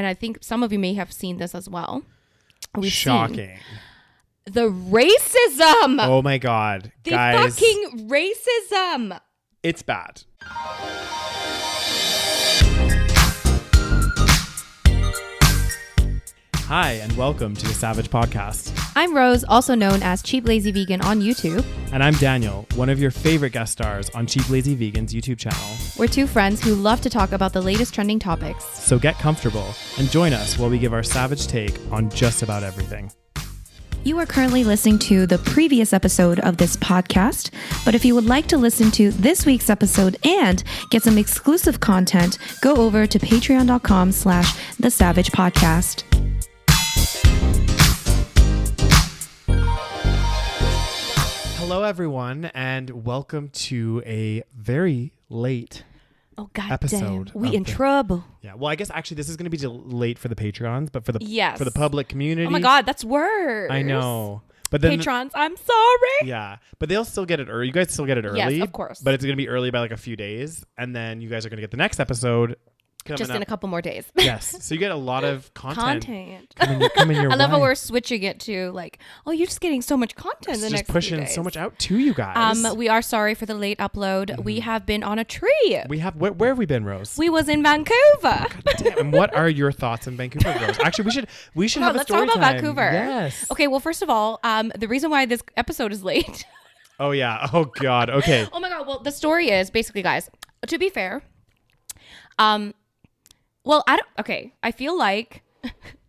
and I think some of you may have seen this as well. Shocking. The racism. Oh my God. The guys, fucking racism. It's bad. Hi, and welcome to the SaVeg podcast. I'm Rose, also known as Cheap Lazy Vegan on YouTube. And I'm Daniel, one of your favorite guest stars on Cheap Lazy Vegan's YouTube channel. We're two friends who love to talk about the latest trending topics. So get comfortable and join us while we give our SaVeg take on just about everything. You are currently listening to the previous episode of this podcast, but if you would like to listen to this week's episode and get some exclusive content, go over to patreon.com/thesavagepodcast. Hello, everyone, and welcome to a very late episode. We in trouble. Yeah, well, I guess actually this is going to be late for the Patrons, but for the Yes. for the public community. Oh my God, that's worse. I know. But then Patrons, I'm sorry. Yeah, but they'll still get it early. You guys still get it early. Yes, of course. But it's going to be early by like a few days, and then you guys are going to get the next episode Just in a couple more days. Yes, so you get a lot of content. I coming your love how way. we're switching it to like, oh, you're just getting so much content the Just next few pushing days. so much out to you guys. We are sorry for the late upload. We have been on a tree. We have where have we been, Rose? We was in Vancouver. God damn. And what are your thoughts on Vancouver, Rose? Actually, we should have a let's story talk about time. Vancouver. Yes. Okay, well, first of all, the reason why this episode is late. Oh yeah. Oh God. Okay. Oh my God. Well, the story is basically, guys, to be fair, well, I feel like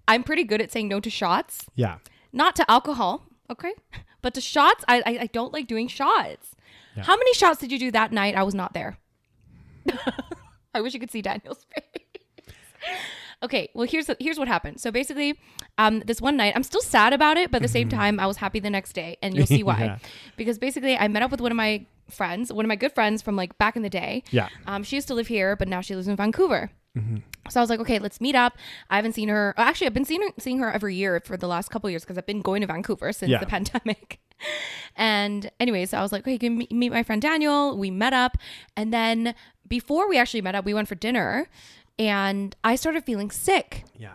I'm pretty good at saying no to shots. Yeah. Not to alcohol, okay? But to shots, I don't like doing shots. Yeah. How many shots did you do that night? I was not there. I wish you could see Daniel's face. Okay, well, here's what happened. So basically, this one night, I'm still sad about it, but at the same time, I was happy the next day, and you'll see why. Yeah. Because basically, I met up with one of my good friends from like back in the day. Yeah. She used to live here, but now she lives in Vancouver. Mm-hmm. So I was like, okay, let's meet up. I haven't seen her. Actually, I've been seeing her every year for the last couple of years because I've been going to Vancouver since the pandemic. And anyway, so I was like, okay, you can meet my friend Daniel. We met up. And then before we actually met up, we went for dinner and I started feeling sick. Yeah.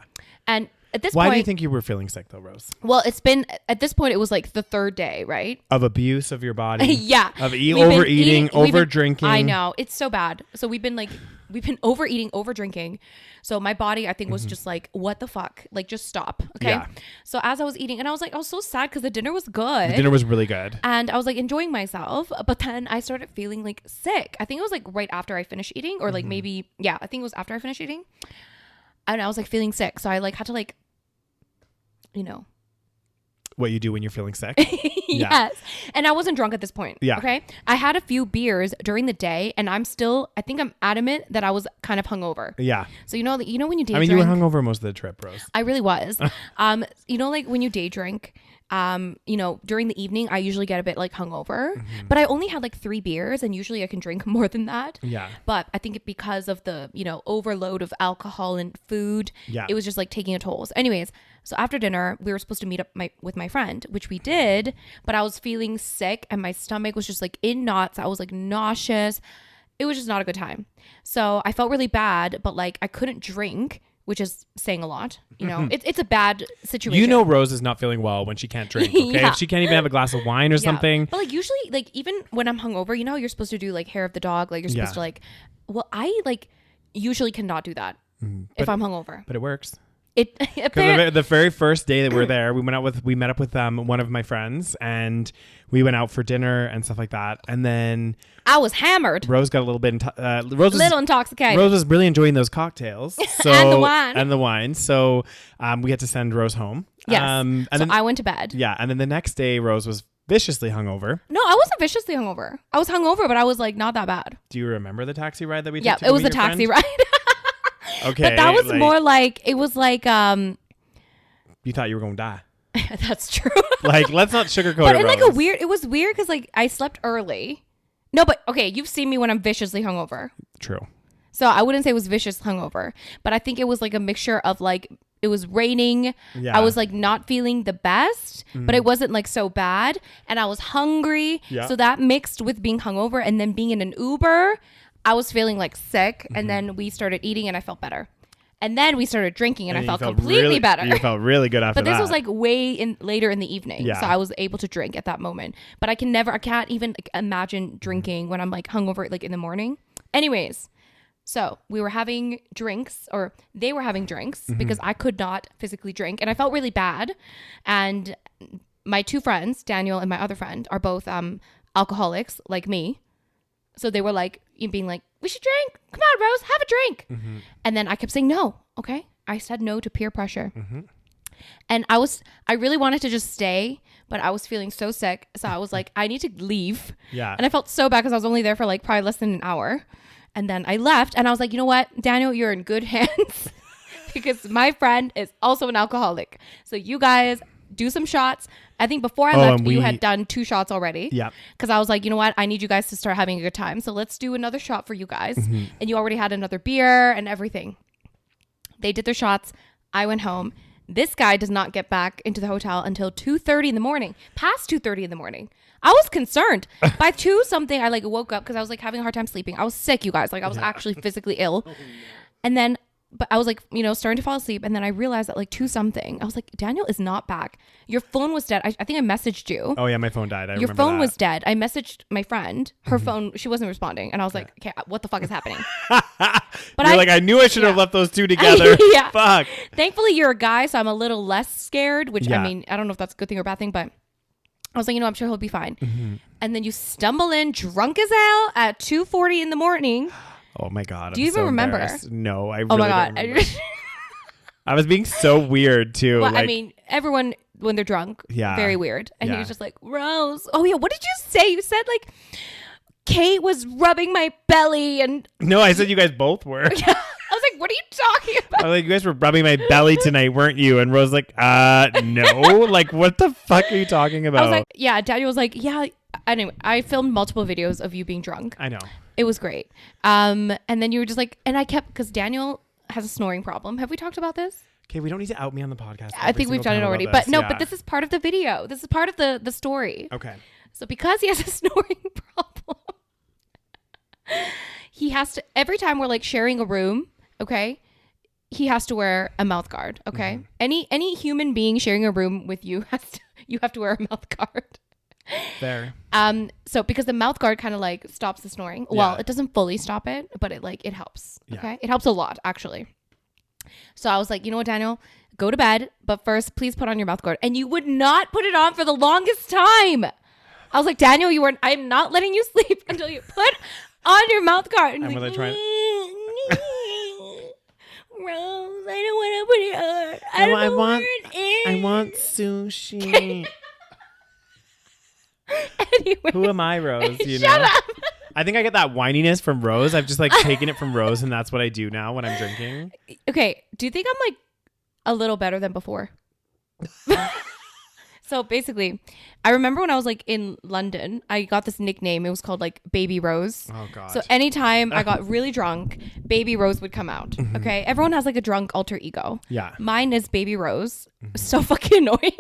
And at this point, why do you think you were feeling sick though, Rose? Well, it's been, at this point, it was like the third day, right? Of abuse of your body. Yeah. Of overeating, over drinking. I know. It's so bad. So we've been overeating, over drinking. So my body, I think, was just like, what the fuck? Like, just stop. Okay. Yeah. So as I was eating, and I was so sad because the dinner was good. The dinner was really good. And I was like enjoying myself. But then I started feeling like sick. I think it was like right after I finished eating, or like maybe, I think it was after I finished eating. And I was like feeling sick. So I like had to like, What you do when you're feeling sick? Yes. And I wasn't drunk at this point. Yeah. Okay. I had a few beers during the day and I think I'm adamant that I was kind of hungover. Yeah. So when you day drink. you were hungover most of the trip, Rose. I really was. Like when you day drink, during the evening, I usually get a bit like hungover, but I only had like 3 beers and usually I can drink more than that. Yeah. But I think because of the, overload of alcohol and food, it was just like taking a toll. So anyways, so after dinner, we were supposed to meet up with my friend, which we did, but I was feeling sick and my stomach was just like in knots. I was like nauseous. It was just not a good time. So I felt really bad, but like I couldn't drink, which is saying a lot. It's a bad situation. Rose is not feeling well when she can't drink. Okay, Yeah. If she can't even have a glass of wine or something. But like usually, like even when I'm hungover, how you're supposed to do like hair of the dog, like you're supposed to like. Well, I like usually cannot do that if I'm hungover. But it works. Because the very first day that we were there, we met up with one of my friends, and we went out for dinner and stuff like that. And then I was hammered. Rose got a little bit intoxicated. Rose was really enjoying those cocktails, and the wine. So we had to send Rose home. Yes. Then I went to bed. Yeah, and then the next day, Rose was viciously hungover. No, I wasn't viciously hungover. I was hungover, but I was like not that bad. Do you remember the taxi ride that we took? Yeah, it was a taxi ride. Okay, but that was more like it was like you thought you were gonna die. That's true. Like, let's not sugarcoat but it. But in like it was weird because like I slept early. No, but okay, you've seen me when I'm viciously hungover. True. So I wouldn't say it was vicious hungover, but I think it was like a mixture of like it was raining. Yeah. I was like not feeling the best, but it wasn't like so bad, and I was hungry. Yeah. So that mixed with being hungover and then being in an Uber, I was feeling like sick, and then we started eating and I felt better. And then we started drinking, and I felt completely really, better. You felt really good after that. But this was like way later in the evening. Yeah. So I was able to drink at that moment. But I can't even like, imagine drinking when I'm like hungover like in the morning. Anyways, so we were having drinks, or they were having drinks because I could not physically drink, and I felt really bad. And my two friends, Daniel and my other friend, are both alcoholics like me. So they were like, being like, we should drink. Come on, Rose, have a drink. And then I kept saying no. Okay. I said no to peer pressure. And I really wanted to just stay, but I was feeling so sick. So I was like, I need to leave. Yeah. And I felt so bad because I was only there for like probably less than an hour. And then I left, and I was like, you know what, Daniel, you're in good hands because my friend is also an alcoholic. So you guys do some shots. I think before I left, you had done 2 shots already. Yeah. Because I was like, you know what? I need you guys to start having a good time. So let's do another shot for you guys. And you already had another beer and everything. They did their shots. I went home. This guy does not get back into the hotel until 2:30 in the morning, past 2:30 in the morning. I was concerned. By 2 something, I like woke up because I was like having a hard time sleeping. I was sick, you guys. Like I was actually physically ill. And then but I was like, starting to fall asleep. And then I realized at like 2 something, I was like, Daniel is not back. Your phone was dead. I think I messaged you. Oh yeah, my phone died. Your phone was dead. I messaged my friend. Her phone, she wasn't responding. And I was like, okay, what the fuck is happening? But I knew I should have left those 2 together. Yeah. Fuck. Thankfully, you're a guy, so I'm a little less scared, which I mean, I don't know if that's a good thing or a bad thing, but I was like, I'm sure he'll be fine. And then you stumble in drunk as hell at 2:40 in the morning. Oh my God. Do you even remember? No, I really oh my God. don't remember. I was being so weird too. Well, I mean, everyone when they're drunk, very weird. And he was just like, Rose. Oh yeah, what did you say? You said like Kate was rubbing my belly and no, I said you guys both were. I was like, what are you talking about? I was like, you guys were rubbing my belly tonight, weren't you? And Rose like, no. Like, what the fuck are you talking about? I was like, yeah. Daniel was like, yeah. Anyway, I filmed multiple videos of you being drunk. I know. It was great. And then you were just like, and I kept, because Daniel has a snoring problem. Have we talked about this? Okay, we don't need to out me on the podcast. I think we've done it already. But no, but this is part of the video. This is part of the story. Okay. So because he has a snoring problem, he has to, every time we're like sharing a room, okay, he has to wear a mouth guard, okay? Any human being sharing a room with you you have to wear a mouth guard. There. So because the mouth guard kind of like stops the snoring. Well, it doesn't fully stop it, but it helps. Okay. It helps a lot actually. So I was like, you know what, Daniel, go to bed, but first please put on your mouth guard. And you would not put it on for the longest time. I was like, Daniel, I'm not letting you sleep until you put on your mouth guard. And I'm like, gonna try. Rose, I don't want to put it on. I don't know where it is. I want sushi. Anyway, who am I, Rose? Shut up. I think I get that whininess from Rose. I've just like taken it from Rose, and that's what I do now when I'm drinking. Okay, do you think I'm like a little better than before? So basically, I remember when I was like in London, I got this nickname. It was called like Baby Rose. Oh God. So anytime I got really drunk, Baby Rose would come out. Okay. Everyone has like a drunk alter ego. Yeah. Mine is Baby Rose. So fucking annoying.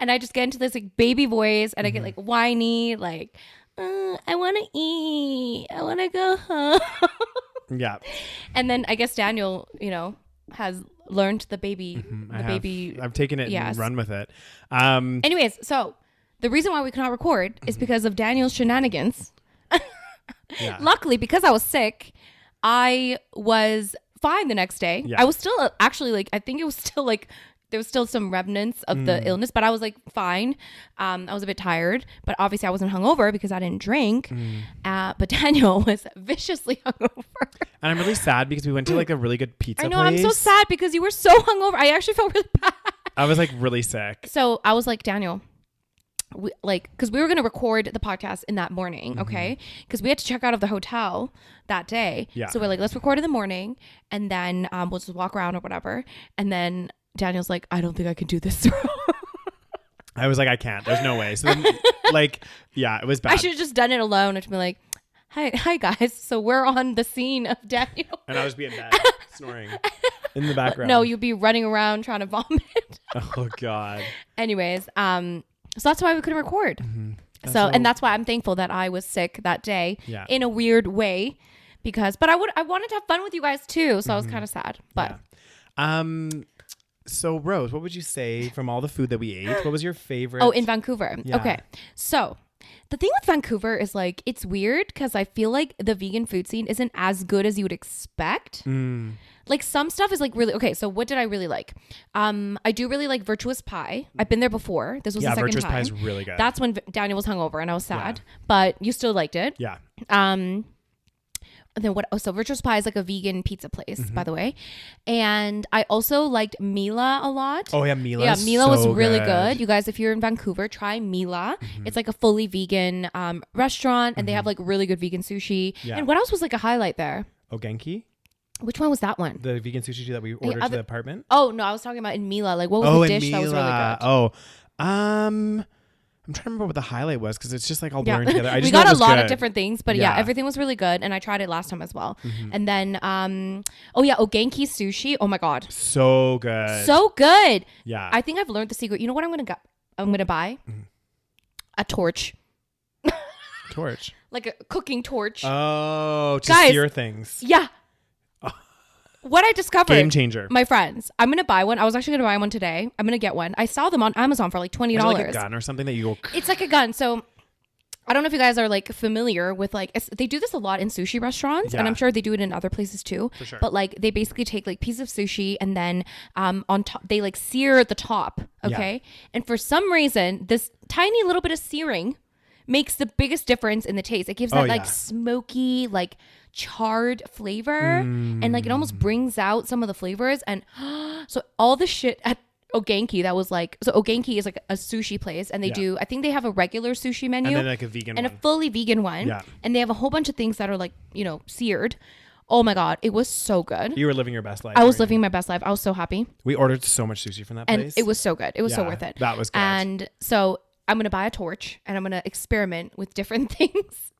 And I just get into this like baby voice and I get like whiny, like, I want to eat. I want to go home. Yeah. And then I guess Daniel, has learned the baby, I've taken it and run with it. Anyways, so the reason why we could not record is because of Daniel's shenanigans. Luckily, because I was sick, I was fine the next day. I was still actually like, I think it was still like, there was still some remnants of the illness, but I was like fine. I was a bit tired, but obviously I wasn't hungover because I didn't drink. But Daniel was viciously hungover. And I'm really sad because we went to like a really good pizza place. I'm so sad because you were so hungover. I actually felt really bad. I was like really sick. So I was like, Daniel, because we were going to record the podcast in that morning, okay? Because we had to check out of the hotel that day. Yeah. So we're like, let's record in the morning and then we'll just walk around or whatever. And then Daniel's like, I don't think I can do this. I was like, I can't. There's no way. So then, it was bad. I should have just done it alone and be like, hi guys. So we're on the scene of Daniel. And I was being bad, snoring in the background. No, you'd be running around trying to vomit. Oh God. Anyways, so that's why we couldn't record. And that's why I'm thankful that I was sick that day in a weird way. but I wanted to have fun with you guys too. So I was kind of sad, but. Yeah. So Rose, what would you say from all the food that we ate? What was your favorite? Oh, in Vancouver. Yeah. Okay. So the thing with Vancouver is like, it's weird because I feel like the vegan food scene isn't as good as you would expect. Like some stuff is like really, okay. So what did I really like? I do really like Virtuous Pie. I've been there before. This was the second Virtuous time. Pie is really good. That's when Daniel was hungover and I was sad, but you still liked it. Yeah. And then what? Oh, so Virtuous Pie is like a vegan pizza place, by the way. And I also liked Mila a lot. Oh yeah, Mila. Yeah, Mila was really good. You guys, if you're in Vancouver, try Mila. It's like a fully vegan restaurant, and they have like really good vegan sushi. Yeah. And what else was like a highlight there? Ogenki, which one was that one? the vegan sushi that we ordered to the apartment. Oh no, I was talking about in Mila. Like what was the dish that was really good? Oh, I'm trying to remember what the highlight was because it's just like all blurring together. I just we got know it a was lot good. of different things, but yeah, everything was really good, and I tried it last time as well. And then, Ogenki sushi. Oh my god, So good. so good. Yeah. I think I've learned the secret. You know what I'm gonna buy? A torch, Torch. like a cooking torch. Oh, to Guys, sear things. Yeah. What I discovered, Game changer. my friends, I'm gonna buy one. I was actually gonna buy one today. I'm gonna get one. I saw them on Amazon for like $20. Is it like a gun or something that you go? It's like a gun. So I don't know if you guys are like familiar with like they do this a lot in sushi restaurants, and I'm sure they do it in other places too. For sure. But like they basically take like piece of sushi and then on top they like sear the top. Okay, and for some reason this tiny little bit of searing makes the biggest difference in the taste. It gives that like smoky, like charred flavor, and like it almost brings out some of the flavors. And so all the shit at Ogenki that was like, so Ogenki is like a sushi place, and they do, I think they have a regular sushi menu And then like a vegan and one. a fully vegan one. Yeah. And they have a whole bunch of things that are like, you know, seared. Oh my God, it was so good. You were living your best life. I was living my best life. I was so happy. We ordered so much sushi from that And place. it was so good. It was so Yeah, worth it. that was good. And so I'm going to buy a torch and I'm going to experiment with different things.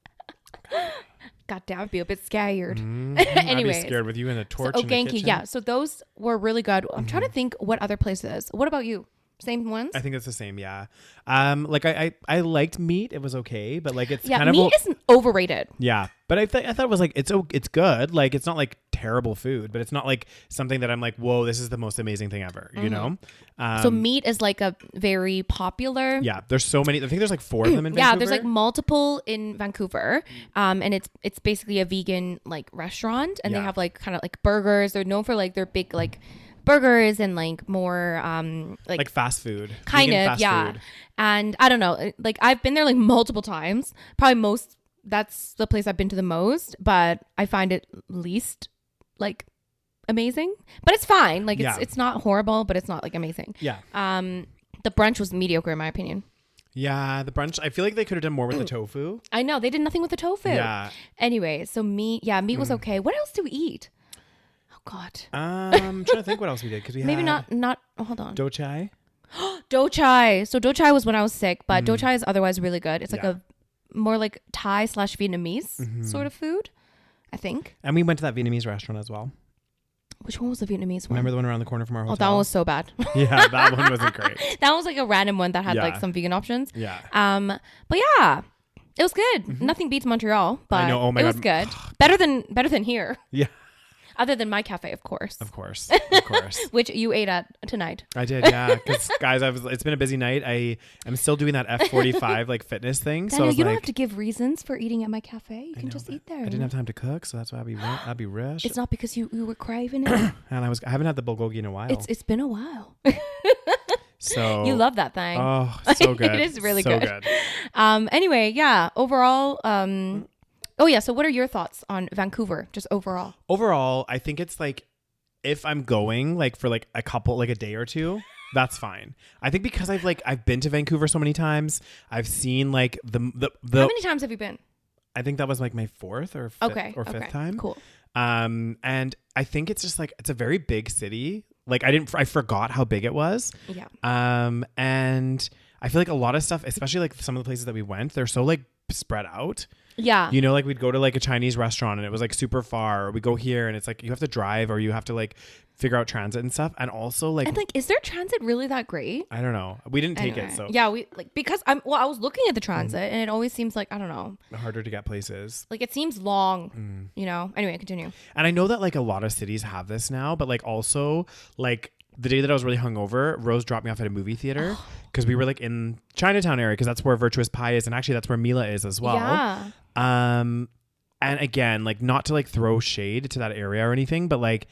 God damn, I'd be a bit scared. Anyways. I'd be scared with you in a torch So in the Ogenki, kitchen. yeah. So those were really good. I'm trying to think what other places. What about you? Same ones? I think it's the same, yeah. Like I liked meat. It was okay, but like it's kind of meat is overrated. yeah. But I thought it was like it's good. Like it's not like terrible food, but it's not like something that I'm like, whoa, this is the most amazing thing ever. You know? So meat is like a very popular. Yeah. There's so many. I think there's like 4 of them in Vancouver. Yeah, there's like multiple in Vancouver, and it's basically a vegan like restaurant, and they have like kind of like burgers. They're known for like their big like burgers and like more like fast food. Kind Vegan of, fast yeah. food. And I don't know, like I've been there like multiple times. Probably that's the place I've been to the most, but I find it least like amazing. But it's fine. Like it's not horrible, but it's not like amazing. Yeah. The brunch was mediocre in my opinion. Yeah, the brunch. I feel like they could have done more with the tofu. I know, they did nothing with the tofu. Yeah. Anyway, so meat was okay. What else do we eat? Oh God. I'm trying to think what else we did because we Maybe had not. Oh, hold on. do chai. Do chai. So do chai was when I was sick, but do chai is otherwise really good. It's like a more like Thai / Vietnamese sort of food, I think. And we went to that Vietnamese restaurant as well. Which one was the Vietnamese one? Remember the one around the corner from our hotel? Oh, that one was so bad. Yeah, that one wasn't great. That was like a random one that had like Yeah. some vegan options. Yeah. But yeah, it was good. Nothing beats Montreal, but I know. Oh my it God. was good. Better than here. Yeah. Other than my cafe, of course. Of course. Of course. Which you ate at tonight. I did, yeah. Because guys, it's been a busy night. I am still doing that F45 like fitness thing. Daniel, so you don't have to give reasons for eating at my cafe. You can just eat there. I didn't have time to cook, so that's why I'd be rushed. It's not because you were craving it. And I haven't had the bulgogi in a while. It's been a while. So You love that thing. Oh, so good. It is really so good. Anyway, yeah. Overall, oh yeah. So what are your thoughts on Vancouver? Just overall. Overall, I think it's like if I'm going like for like a day or two, that's fine. I think because I've been to Vancouver so many times, I've seen like the How many times have you been? I think that was like my 4th or 5th fifth time. Cool. And I think it's just like it's a very big city. Like I forgot how big it was. Yeah. And I feel like a lot of stuff, especially like some of the places that we went, they're so like spread out. Yeah. You know, like we'd go to like a Chinese restaurant and it was like super far, or we go here and it's like you have to drive or you have to like figure out transit and stuff. And also like, and like, is their transit really that great? I don't know. We didn't take it. So yeah, we like, because I was looking at the transit and it always seems like, I don't know, harder to get places. Like it seems long, you know, anyway, continue. And I know that like a lot of cities have this now, but like also like the day that I was really hungover, Rose dropped me off at a movie theater because we were like in Chinatown area because that's where Virtuous Pie is. And actually that's where Mila is as well. Yeah. And again, like not to like throw shade to that area or anything, but like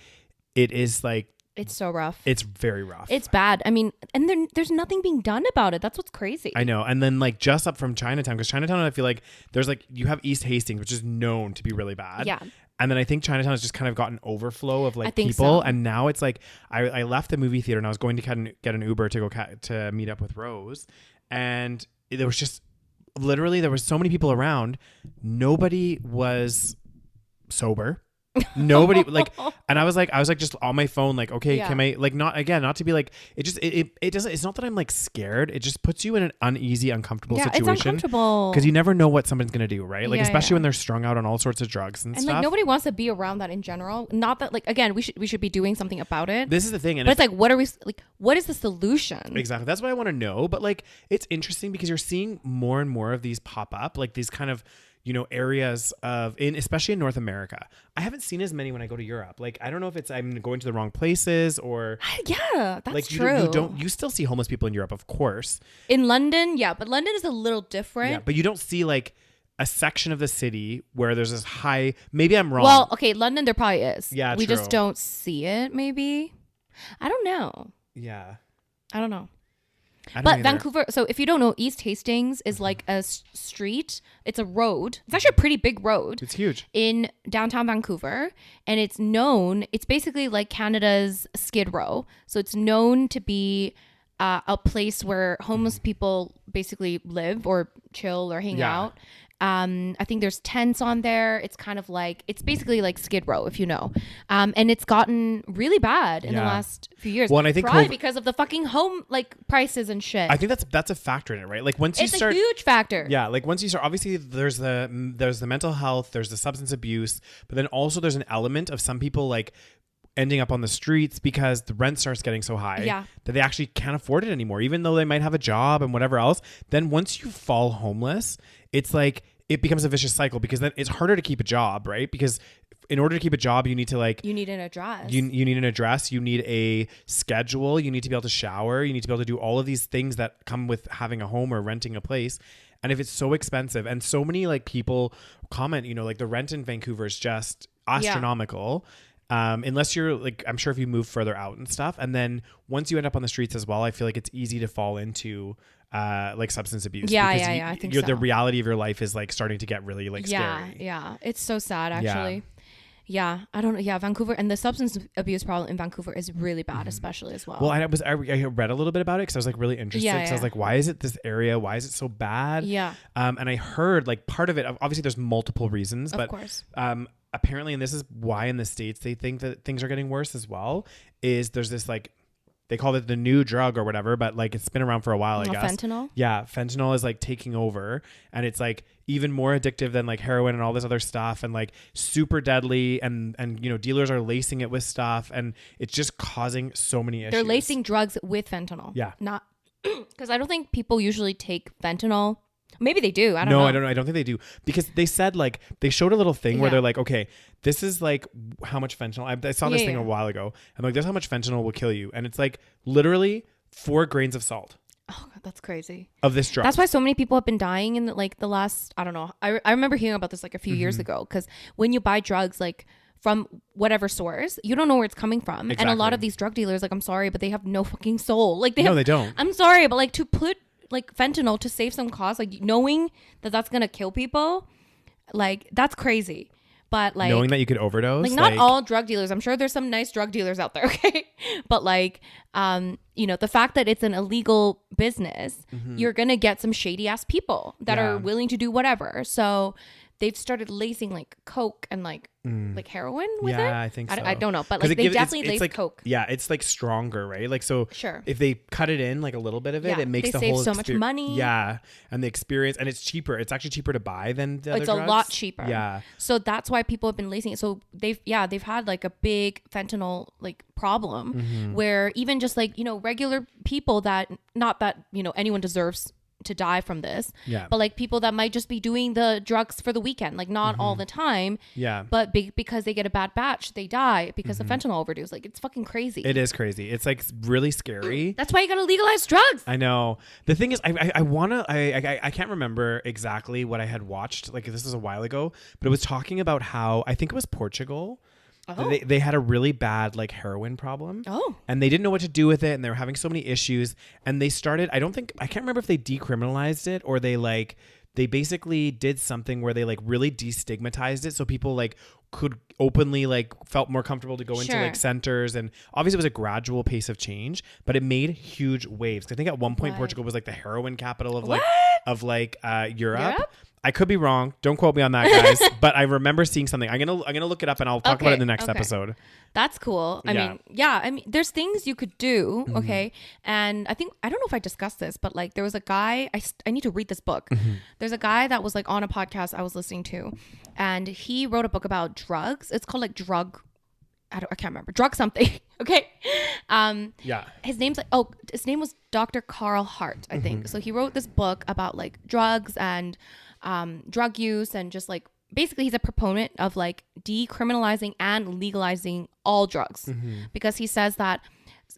it is like, it's so rough. It's very rough. It's bad. I mean, and there's nothing being done about it. That's what's crazy. I know. And then like just up from Chinatown, because Chinatown, I feel like there's like, you have East Hastings, which is known to be really bad. Yeah. And then I think Chinatown has just kind of gotten overflow of like people. So. And now it's like, I left the movie theater and I was going to get an Uber to go to meet up with Rose. And there was just literally, there was so many people around. Nobody was sober. Nobody like, and I was like just on my phone, like, okay, can I like, not to be like, it just, it doesn't, it's not that I'm like scared. It just puts you in an uneasy, uncomfortable situation. It's uncomfortable. Because you never know what someone's going to do, right? Like, especially when they're strung out on all sorts of drugs and stuff. And like, nobody wants to be around that in general. Not that like, again, we should be doing something about it. This is the thing. And but it's like, what is the solution? Exactly. That's what I want to know. But like, it's interesting because you're seeing more and more of these pop up, like these kind of, you know, areas especially in North America. I haven't seen as many when I go to Europe. Like, I don't know if it's I'm going to the wrong places or yeah, that's like, true. You still see homeless people in Europe, of course. In London, yeah, but London is a little different. Yeah, but you don't see like a section of the city where there's this high. Maybe I'm wrong. Well, okay, London there probably is. Yeah, we true. just don't see it. Maybe, I don't know. Yeah, I don't know. But Vancouver, so if you don't know, East Hastings is like a street. It's a road. It's actually a pretty big road. It's huge. In downtown Vancouver. And it's basically like Canada's Skid Row. So it's known to be a place where homeless people basically live or chill or hang out. I think there's tents on there. It's kind of like, it's basically like Skid Row, if you know. And it's gotten really bad in the last few years. Well, and I think probably because of the fucking home like prices and shit. I think that's a factor in it, right? Like once you start, it's a huge factor. Yeah, like once you start, obviously there's the mental health, there's the substance abuse, but then also there's an element of some people like ending up on the streets because the rent starts getting so high that they actually can't afford it anymore, even though they might have a job and whatever else. Then once you fall homeless, it's like it becomes a vicious cycle because then it's harder to keep a job, right? Because in order to keep a job, you need to like... You need an address. You need an address. You need a schedule. You need to be able to shower. You need to be able to do all of these things that come with having a home or renting a place. And if it's so expensive and so many like people comment, you know, like the rent in Vancouver is just astronomical. Unless you're like, I'm sure if you move further out and stuff. And then once you end up on the streets as well, I feel like it's easy to fall into like substance abuse. I think so. The reality of your life is like starting to get really like scary. Yeah. It's so sad actually. Yeah. I don't know. Yeah. Vancouver and the substance abuse problem in Vancouver is really bad, especially as well. Well, I read a little bit about it because I was like really interested because I was like, why is it this area? Why is it so bad? Yeah. And I heard like part of it, obviously there's multiple reasons, but of course. Apparently, and this is why in the States they think that things are getting worse as well, is there's this like, they call it the new drug or whatever, but like it's been around for a while, I guess. Fentanyl? Yeah, fentanyl is like taking over and it's like even more addictive than like heroin and all this other stuff and like super deadly and you know, dealers are lacing it with stuff and it's just causing so many issues. They're lacing drugs with fentanyl. Yeah. Not, because I don't think people usually take fentanyl. Maybe they do. I don't know. No, I don't know. I don't think they do because they said like they showed a little thing where they're like, okay, this is like how much fentanyl. I saw this thing a while ago. I'm like, this is how much fentanyl will kill you, and it's like literally 4 grains of salt. Oh, God, that's crazy. Of this drug. That's why so many people have been dying in like the last. I don't know. I remember hearing about this like a few years ago because when you buy drugs like from whatever source, you don't know where it's coming from, and a lot of these drug dealers, like, I'm sorry, but they have no fucking soul. Like they don't. I'm sorry, but like to put like fentanyl to save some cost, like knowing that that's gonna kill people, like that's crazy. But like knowing that you could overdose, like not all drug dealers, I'm sure there's some nice drug dealers out there, okay, but like you know, the fact that it's an illegal business, you're gonna get some shady ass people that are willing to do whatever. So they've started lacing like coke and like heroin with it. Yeah, I think so. I don't know, but like they definitely lace like, coke. Yeah, it's like stronger, right? Like so. Sure. If they cut it in like a little bit of it, it makes the save whole so much money. Yeah, and the experience, and it's cheaper. It's actually cheaper to buy than the other It's drugs. a lot cheaper. Yeah. So that's why people have been lacing it. So they've had like a big fentanyl like problem where even just like, you know, regular people that, not that, you know, anyone deserves to die from this, but like people that might just be doing the drugs for the weekend, like not all the time, but because they get a bad batch, they die because of fentanyl overdose. Like it's fucking crazy. It is crazy. It's like really scary. That's why you gotta legalize drugs. I know. The thing is, I can't remember exactly what I had watched. Like this was a while ago, but it was talking about how, I think it was Portugal. Oh. They had a really bad like heroin problem. Oh. And they didn't know what to do with it, and they were having so many issues. And they started, I can't remember if they decriminalized it or they basically did something where they like really destigmatized it, so people like could openly like felt more comfortable to go into like centers. And obviously it was a gradual pace of change, but it made huge waves. I think at one point Portugal was like the heroin capital of Europe. I could be wrong. Don't quote me on that, guys. But I remember seeing something. I'm gonna look it up and I'll talk about it in the next episode. That's cool. I mean, there's things you could do. Okay. And I don't know if I discussed this, but like there was a guy, I need to read this book. There's a guy that was like on a podcast I was listening to, and he wrote a book about drugs. It's called like I can't remember. Drug something. Okay. His name was Dr. Carl Hart, I think. So he wrote this book about like drugs and drug use, and just like basically he's a proponent of like decriminalizing and legalizing all drugs, because he says that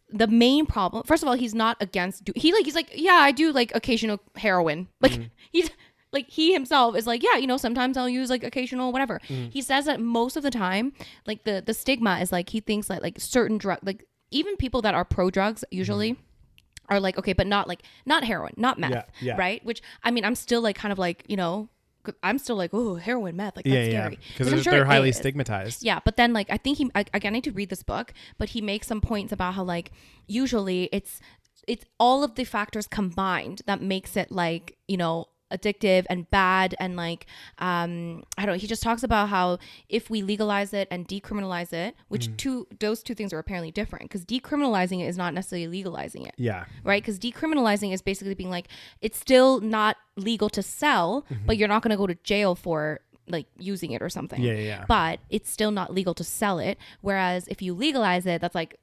the main problem, first of all, he's not against he's like, yeah, I do like occasional heroin. Like he's like, he himself is like, yeah, you know, sometimes I'll use like occasional whatever. He says that most of the time, like the stigma is like, he thinks like certain drug, like even people that are pro drugs usually are like, okay, but not heroin, not meth, right? Which, I mean, I'm still like kind of like, you know, I'm still like, oh, heroin, meth, like that's scary. Because they're highly stigmatized. Yeah, but then like I think I need to read this book, but he makes some points about how like usually it's all of the factors combined that makes it like, you know, addictive and bad. And like I don't know, he just talks about how if we legalize it and decriminalize it, which those two things are apparently different, because decriminalizing it is not necessarily legalizing it, right? Because decriminalizing is basically being like, it's still not legal to sell, but you're not going to go to jail for like using it or something, but it's still not legal to sell it. Whereas if you legalize it, that's like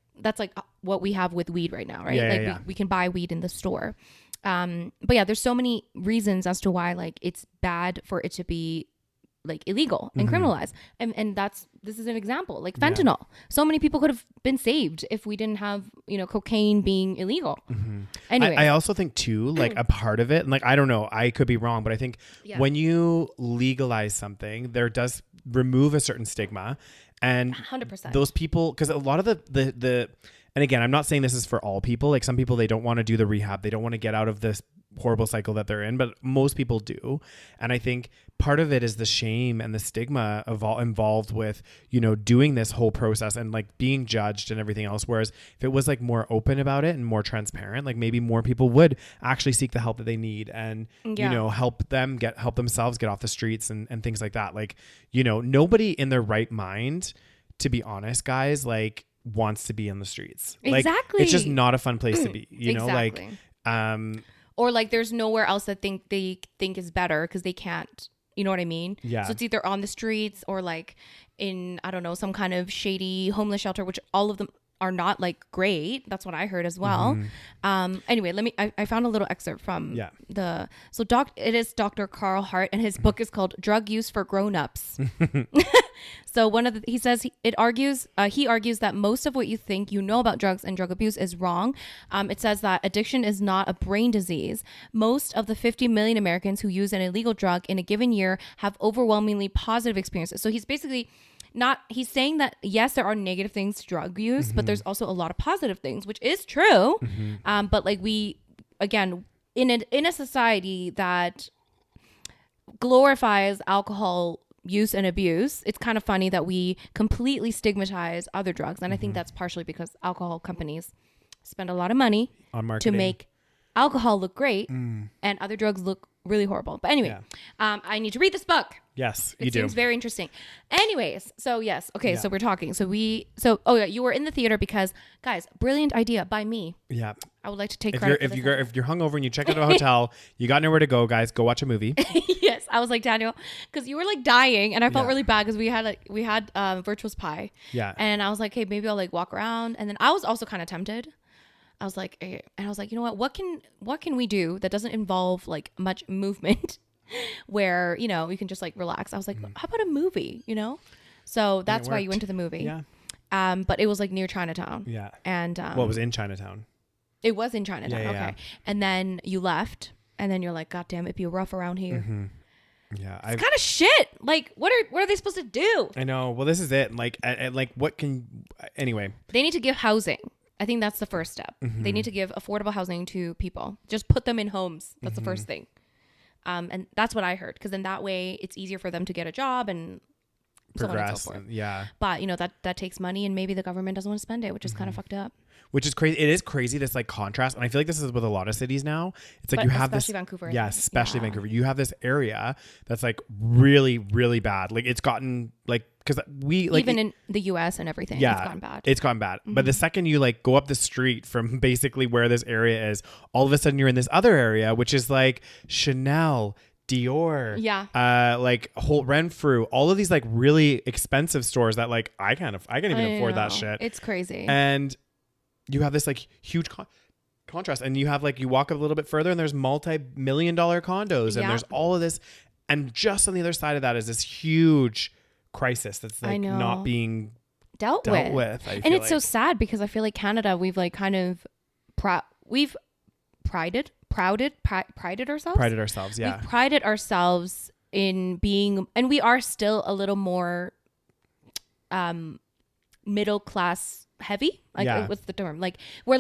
what we have with weed right now, right? We can buy weed in the store. But yeah, there's so many reasons as to why like it's bad for it to be like illegal and criminalized. And this is an example, like fentanyl. So many people could have been saved if we didn't have, you know, cocaine being illegal. Anyway, I also think too, like a part of it, and like, I don't know, I could be wrong, but I think when you legalize something, there does remove a certain stigma. And 100%. Those people, because a lot of the and again, I'm not saying this is for all people. Like some people, they don't want to do the rehab. They don't want to get out of this horrible cycle that they're in, but most people do. And I think part of it is the shame and the stigma involved with, you know, doing this whole process and like being judged and everything else. Whereas if it was like more open about it and more transparent, like maybe more people would actually seek the help that they need and, you know, help themselves get off the streets and things like that. Like, you know, nobody in their right mind, to be honest, guys, like wants to be in the streets. Like, it's just not a fun place to be, you know, like, or like there's nowhere else that they think is better because they can't, you know what I mean? Yeah. So it's either on the streets or like in, I don't know, some kind of shady homeless shelter, which all of them are not like great. That's what I heard as well. Anyway, I found a little excerpt from it is Dr. Carl Hart, and his book is called Drug Use for Grown-Ups. So he argues that most of what you think you know about drugs and drug abuse is wrong. It says that addiction is not a brain disease. Most of the 50 million Americans who use an illegal drug in a given year have overwhelmingly positive experiences. So he's basically he's saying that yes, there are negative things to drug use, but there's also a lot of positive things, which is true. But like we, again, in a society that glorifies alcohol use and abuse, it's kind of funny that we completely stigmatize other drugs. And I think that's partially because alcohol companies spend a lot of money on marketing to make alcohol look great and other drugs look really horrible. But anyway, I need to read this book. Yes, It you do. seems very interesting. Anyways, so yes. Okay, so we're talking. Oh yeah, you were in the theater because, guys, brilliant idea by me. Yeah. I would like to take If credit if you're hungover and you check out a hotel, you got nowhere to go, guys, go watch a movie. Yes, I was like, Daniel, because you were like dying, and I felt Yeah. really bad because we had virtuous pie. Yeah. And I was like, hey, maybe I'll like walk around, and then I was also kind of tempted. I was like, you know what can we do that doesn't involve like much movement, where you know you can just like relax. I was like, how about a movie? You know, so that's why you went to the movie. Yeah. But it was like near Chinatown. Yeah. And what was in Chinatown? It was in Chinatown. Yeah, okay. yeah. And then you left, and then you're like, God damn, it'd be rough around here. Mm-hmm. Yeah, it's kind of shit. Like, what are they supposed to do? I know. Well, this is it. Like, what can? Anyway, they need to give housing. I think that's the first step. Mm-hmm. They need to give affordable housing to people. Just put them in homes. That's the first thing. And that's what I heard. Because then that way, it's easier for them to get a job and so on and so forth. Yeah. But you know that takes money, and maybe the government doesn't want to spend it, which is kind of fucked up. Which is crazy. It is crazy, this like contrast. And I feel like this is with a lot of cities now. It's like you have this. Especially Vancouver. Yeah, especially Vancouver. You have this area that's like really, really bad. Like it's gotten like, because we like. Even in the US and everything, yeah, it's gotten bad. It's gone bad. But the second you like go up the street from basically where this area is, all of a sudden you're in this other area, which is like Chanel, Dior, like Holt Renfrew, all of these like really expensive stores that like I can't even afford that shit. It's crazy. And you have this like huge contrast, and you have like you walk a little bit further and there's multi-million-dollar condos, and there's all of this, and just on the other side of that is this huge crisis that's like not being dealt with. And it's so sad because I feel like Canada, we've like kind of we've prided ourselves. Yeah. We've prided ourselves in being, and we are still a little more middle class heavy. Like what's the term? Like we're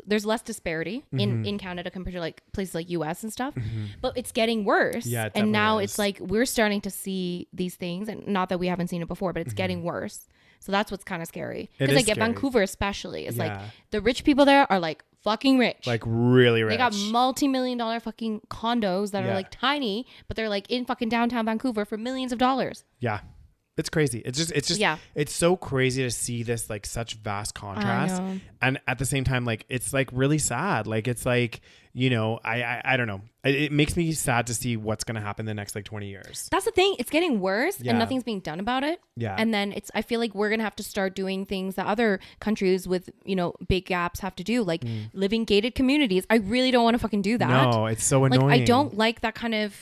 there's less disparity in Canada compared to like places like US and stuff. But it's getting worse. Yeah, and now it's like we're starting to see these things, and not that we haven't seen it before, but it's getting worse. So that's what's kind of scary. Because like at Vancouver especially, it's like the rich people there are like fucking rich. Like really rich. They got multi-million-dollar fucking condos that are like tiny, but they're like in fucking downtown Vancouver for millions of dollars. Yeah. It's crazy. It's just it's so crazy to see this like such vast contrast. And at the same time, like it's like really sad. Like it's like, you know, I don't know. It makes me sad to see what's going to happen in the next like 20 years. That's the thing. It's getting worse and nothing's being done about it. Yeah. And then I feel like we're going to have to start doing things that other countries with, you know, big gaps have to do, like living gated communities. I really don't want to fucking do that. No, it's so annoying. Like I don't like that kind of,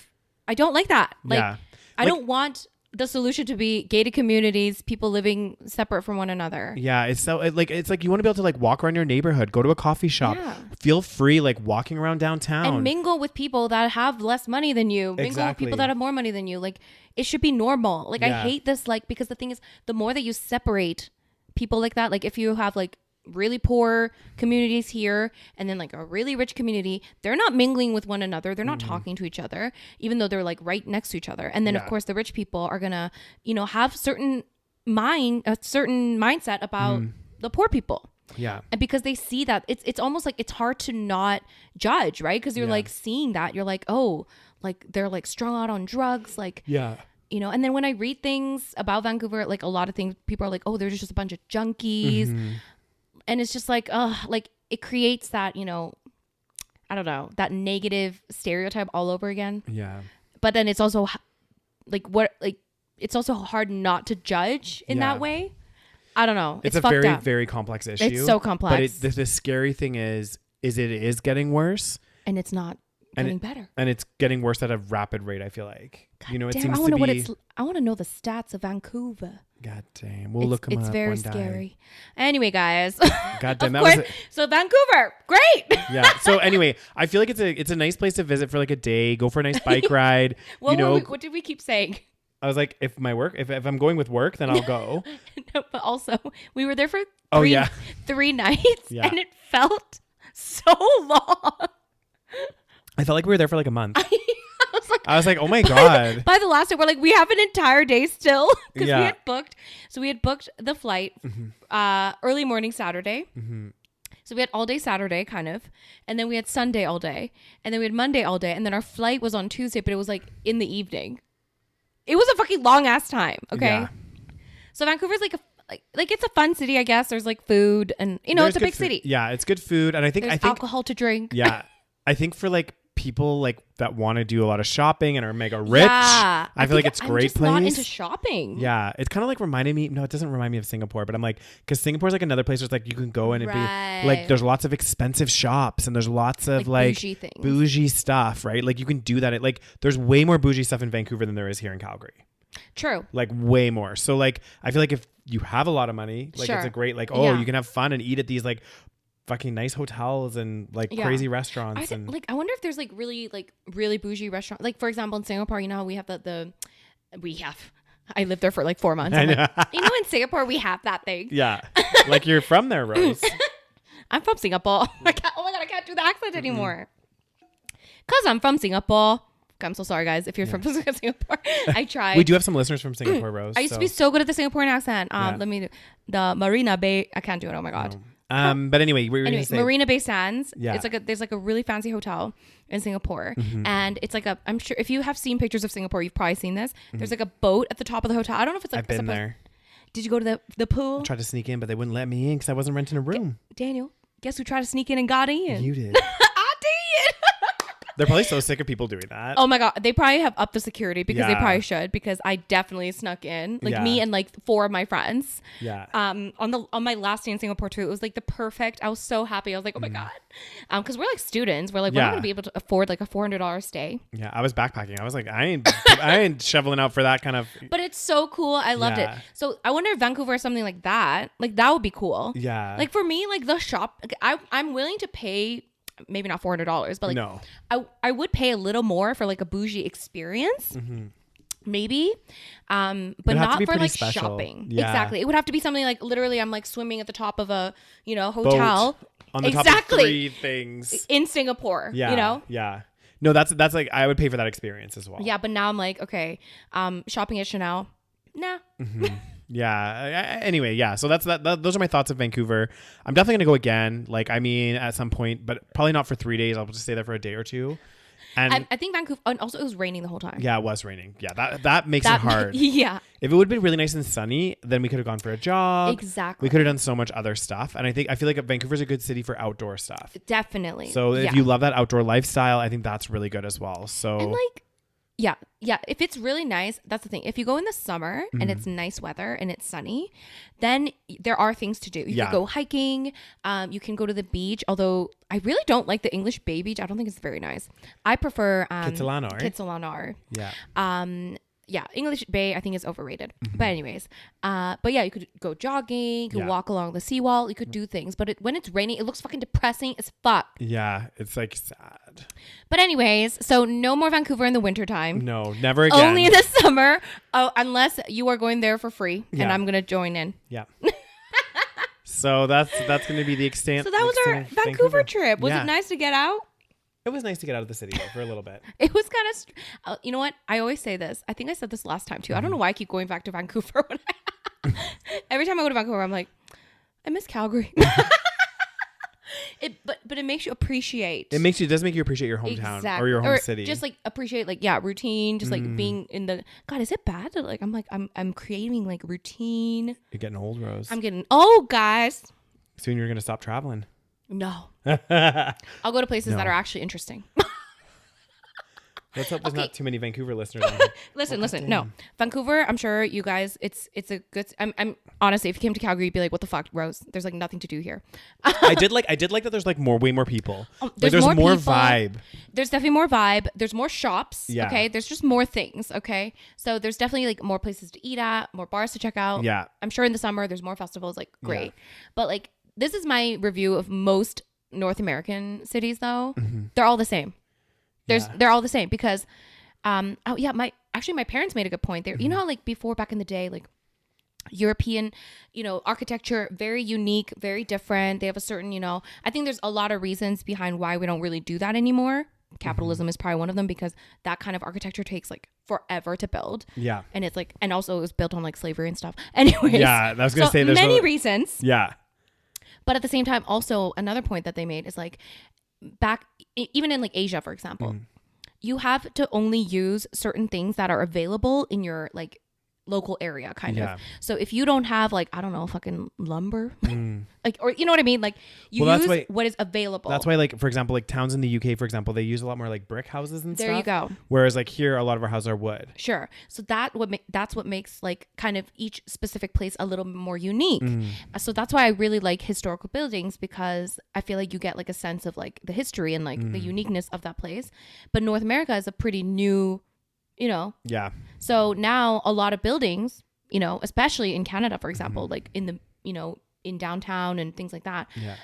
I don't like that. Like I don't want the solution to be gated communities, people living separate from one another. Yeah, it's so it's like you want to be able to like walk around your neighborhood, go to a coffee shop, feel free like walking around downtown, and mingle with people that have less money than you. Mingle with people that have more money than you. Like it should be normal. Like I hate this. Like because the thing is, the more that you separate people like that, like if you have like really poor communities here and then like a really rich community, they're not mingling with one another, they're not talking to each other, even though they're like right next to each other. And then of course the rich people are gonna, you know, have a certain mindset about the poor people. Yeah. And because they see that, it's almost like it's hard to not judge, right? Because you're like seeing that, you're like, oh, like they're like strung out on drugs, like you know. And then when I read things about Vancouver, like a lot of things, people are like, oh, there's just a bunch of junkies. And it's just like, like it creates that, you know, I don't know, that negative stereotype all over again. Yeah. But then it's also it's also hard not to judge in that way. I don't know. It's a very, very complex issue. It's so complex. But the scary thing is it is getting worse. And it's not getting better. And it's getting worse at a rapid rate, I feel like. God you know, it damn, seems I want to to be... I want to know the stats of Vancouver. God damn. We'll look them up. It's very scary. Anyway, guys. God damn. So Vancouver, great. Yeah. So anyway, I feel like it's a nice place to visit for like a day. Go for a nice bike ride. What did we keep saying? I was like, if I'm going with work, then I'll go. No, but also we were there for 3 nights and it felt so long. I felt like we were there for like a month. I was like, oh my God. By the last day, we're like, we have an entire day still. Because we had booked the flight early morning Saturday. So we had all day Saturday kind of. And then we had Sunday all day. And then we had Monday all day. And then our flight was on Tuesday, but it was like in the evening. It was a fucking long ass time. Okay. Yeah. So Vancouver's like it's a fun city, I guess. There's like food and it's a big city. Yeah, it's good food, and I think alcohol to drink. Yeah, I think for like people like that want to do a lot of shopping and are mega rich. Yeah, I feel like it's a great place. I'm not into shopping. Yeah, it's kind of like reminding me. No, it doesn't remind me of Singapore, but I'm like, because Singapore's like another place where it's like you can go in and be like, there's lots of expensive shops and there's lots of like bougie stuff, right? Like you can do that. Like there's way more bougie stuff in Vancouver than there is here in Calgary. True. Like way more. So like I feel like if you have a lot of money, like it's a great like you can have fun and eat at these like fucking nice hotels and like crazy restaurants. I wonder if there's like really bougie restaurants. Like for example in Singapore, you know how we have I lived there for like 4 months. I'm like, in Singapore we have that thing. Yeah. Like you're from there, Rose. I'm from Singapore. Oh my god, I can't do the accent anymore. Cause I'm from Singapore. I'm so sorry, guys. If you're from Singapore, I tried. We do have some listeners from Singapore, Rose. I used to be so good at the Singaporean accent. Let me do the Marina Bay. I can't do it. Oh my god. But anyway, Marina Bay Sands. Yeah. It's like there's like a really fancy hotel in Singapore, and it's like I'm sure if you have seen pictures of Singapore, you've probably seen this. There's like a boat at the top of the hotel. I don't know if it's like. I've been there. Did you go to the pool? I tried to sneak in, but they wouldn't let me in because I wasn't renting a room. Daniel, guess who tried to sneak in and got in? You did. I did. They're probably so sick of people doing that. Oh my god, they probably have upped the security because they probably should, because I definitely snuck in, like me and like 4 of my friends. Yeah. On my last day in Singapore too, it was like the perfect. I was so happy. I was like, oh my god, because we're like students. We're like we're not gonna be able to afford like a $400 stay. Yeah, I was backpacking. I was like, I ain't shoveling out for that kind of. But it's so cool. I loved it. So I wonder if Vancouver is something like that. Like that would be cool. Yeah. Like for me, like the shop, I'm willing to pay. Maybe not $400, but like no. I would pay a little more for like a bougie experience, maybe, but not for like special. Shopping. Yeah. Exactly, it would have to be something like literally I'm like swimming at the top of a hotel boat on the top of 3 things in Singapore. Yeah, yeah. No, that's like I would pay for that experience as well. Yeah, but now I'm like, okay, shopping at Chanel, nah. Yeah. Anyway, yeah. So those are my thoughts of Vancouver. I'm definitely gonna go again. Like, I mean, at some point, but probably not for 3 days. I'll just stay there for a day or 2. And I think Vancouver. And also, it was raining the whole time. Yeah, it was raining. Yeah, that makes it hard. Yeah. If it would have been really nice and sunny, then we could have gone for a jog. Exactly. We could have done so much other stuff. And I feel like Vancouver's a good city for outdoor stuff. Definitely. So if you love that outdoor lifestyle, I think that's really good as well. So and like. Yeah. If it's really nice, that's the thing. If you go in the summer and it's nice weather and it's sunny, then there are things to do. You can go hiking. You can go to the beach. Although I really don't like the English Bay Beach. I don't think it's very nice. I prefer Kitsilano. Yeah. Yeah, English Bay I think is overrated. But anyways, but yeah, you could go jogging, you could walk along the seawall, you could do things. But when it's raining, it looks fucking depressing as fuck. Yeah, it's like sad. But anyways, so no more Vancouver in the wintertime. No, never again. Only in the summer. Oh, unless you are going there for free, and I'm gonna join in. Yeah. So that's gonna be the extent. So that was our Vancouver trip. Was it nice to get out? It was nice to get out of the city for a little bit. It was kind of, you know what? I always say this. I think I said this last time too. I don't know why I keep going back to Vancouver. Every time I go to Vancouver, I'm like, I miss Calgary. But it makes you appreciate. It does make you appreciate your hometown or your home city. Just like appreciate routine. Just like being in the. God, is it bad? Like I'm creating like routine. You're getting old, Rose. I'm getting old, guys. Soon you're gonna stop traveling. No. I'll go to places that are actually interesting. Let's hope there's not too many Vancouver listeners. Listen. No, Vancouver. I'm sure you guys. It's a good. I'm honestly, if you came to Calgary, you'd be like, "What the fuck, Rose? There's like nothing to do here." I did like that. There's like way more people. There's more vibe. There's definitely more vibe. There's more shops. Yeah. Okay. There's just more things. Okay. So there's definitely like more places to eat at, more bars to check out. Yeah. I'm sure in the summer there's more festivals. Like great, but like this is my review of most North American cities. Though they're all the same. They're all the same because, my parents made a good point there. You know how like before back in the day, like European, architecture, very unique, very different. They have a certain, I think there's a lot of reasons behind why we don't really do that anymore. Capitalism is probably one of them because that kind of architecture takes like forever to build. Yeah. And it's like, and also it was built on like slavery and stuff. Anyways. Yeah. I was going to say there's many reasons. Yeah. But at the same time, also another point that they made is like back, even in like Asia, for example, you have to only use certain things that are available in your like local area kind of. So if you don't have like, I don't know, fucking lumber, like, or you know what I mean? Like you use what is available. That's why, like, for example, like towns in the UK, for example, they use a lot more like brick houses and stuff. There you go. Whereas like here, a lot of our houses are wood. Sure. So that's what makes like kind of each specific place a little more unique. So that's why I really like historical buildings, because I feel like you get like a sense of like the history and like the uniqueness of that place. But North America is a pretty new, you know. Yeah. So now a lot of buildings, you know, especially in Canada, for example, like in the, you know, in downtown and things like that. Yeah.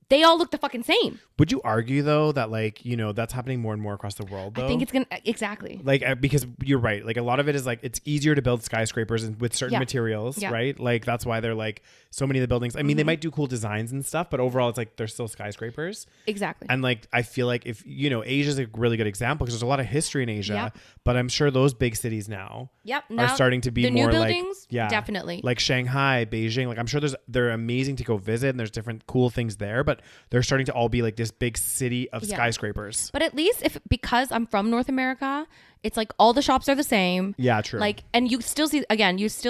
They all look the fucking same. Would you argue though that like, you know, that's happening more and more across the world though? I think it's gonna exactly like because you're right. Like a lot of it is like it's easier to build skyscrapers with certain materials, right? Like that's why they're like so many of the buildings. I mean, they might do cool designs and stuff, but overall, it's like they're still skyscrapers. Exactly. And like I feel like if you know, Asia's a really good example because there's a lot of history in Asia, but I'm sure those big cities now are starting to be the more new buildings, like definitely like Shanghai, Beijing. Like I'm sure they're amazing to go visit and there's different cool things there, but they're starting to all be like this big city of skyscrapers. But at least because I'm from North America, it's like all the shops are the same. Yeah, true. Like, and you still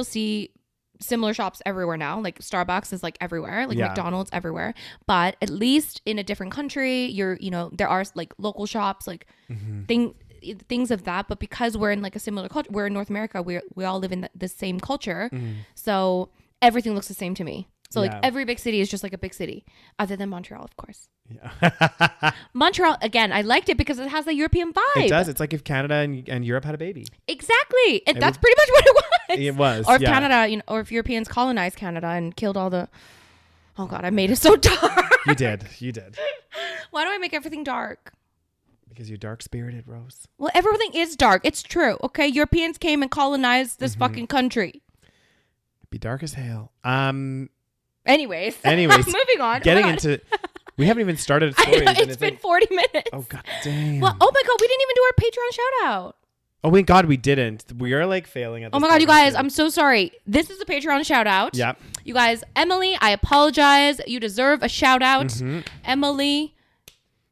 see similar shops everywhere now. Like Starbucks is like everywhere, like McDonald's everywhere. But at least in a different country, there are like local shops, like things of that. But because we're in like a similar culture, we're in North America, we all live in the same culture. So everything looks the same to me. So like every big city is just like a big city, other than Montreal, of course. Yeah. Montreal, again, I liked it because it has a European vibe. It does. It's like if Canada and Europe had a baby. Exactly. And that's pretty much what it was. It was. Or if Canada, or if Europeans colonized Canada and killed all the... Oh God, I made it so dark. You did. Why do I make everything dark? Because you're dark-spirited, Rose. Well, everything is dark. It's true. Okay, Europeans came and colonized this fucking country. Be dark as hell. Anyways, moving on. Getting into... We haven't even started stories. It's been 40 minutes. Oh, God damn. Well, oh my God, we didn't even do our Patreon shout out. Oh, my God, we didn't. We are like failing at this. Oh my God, you guys, I'm so sorry. This is a Patreon shout out. Yep. You guys, Emily, I apologize. You deserve a shout out. Emily.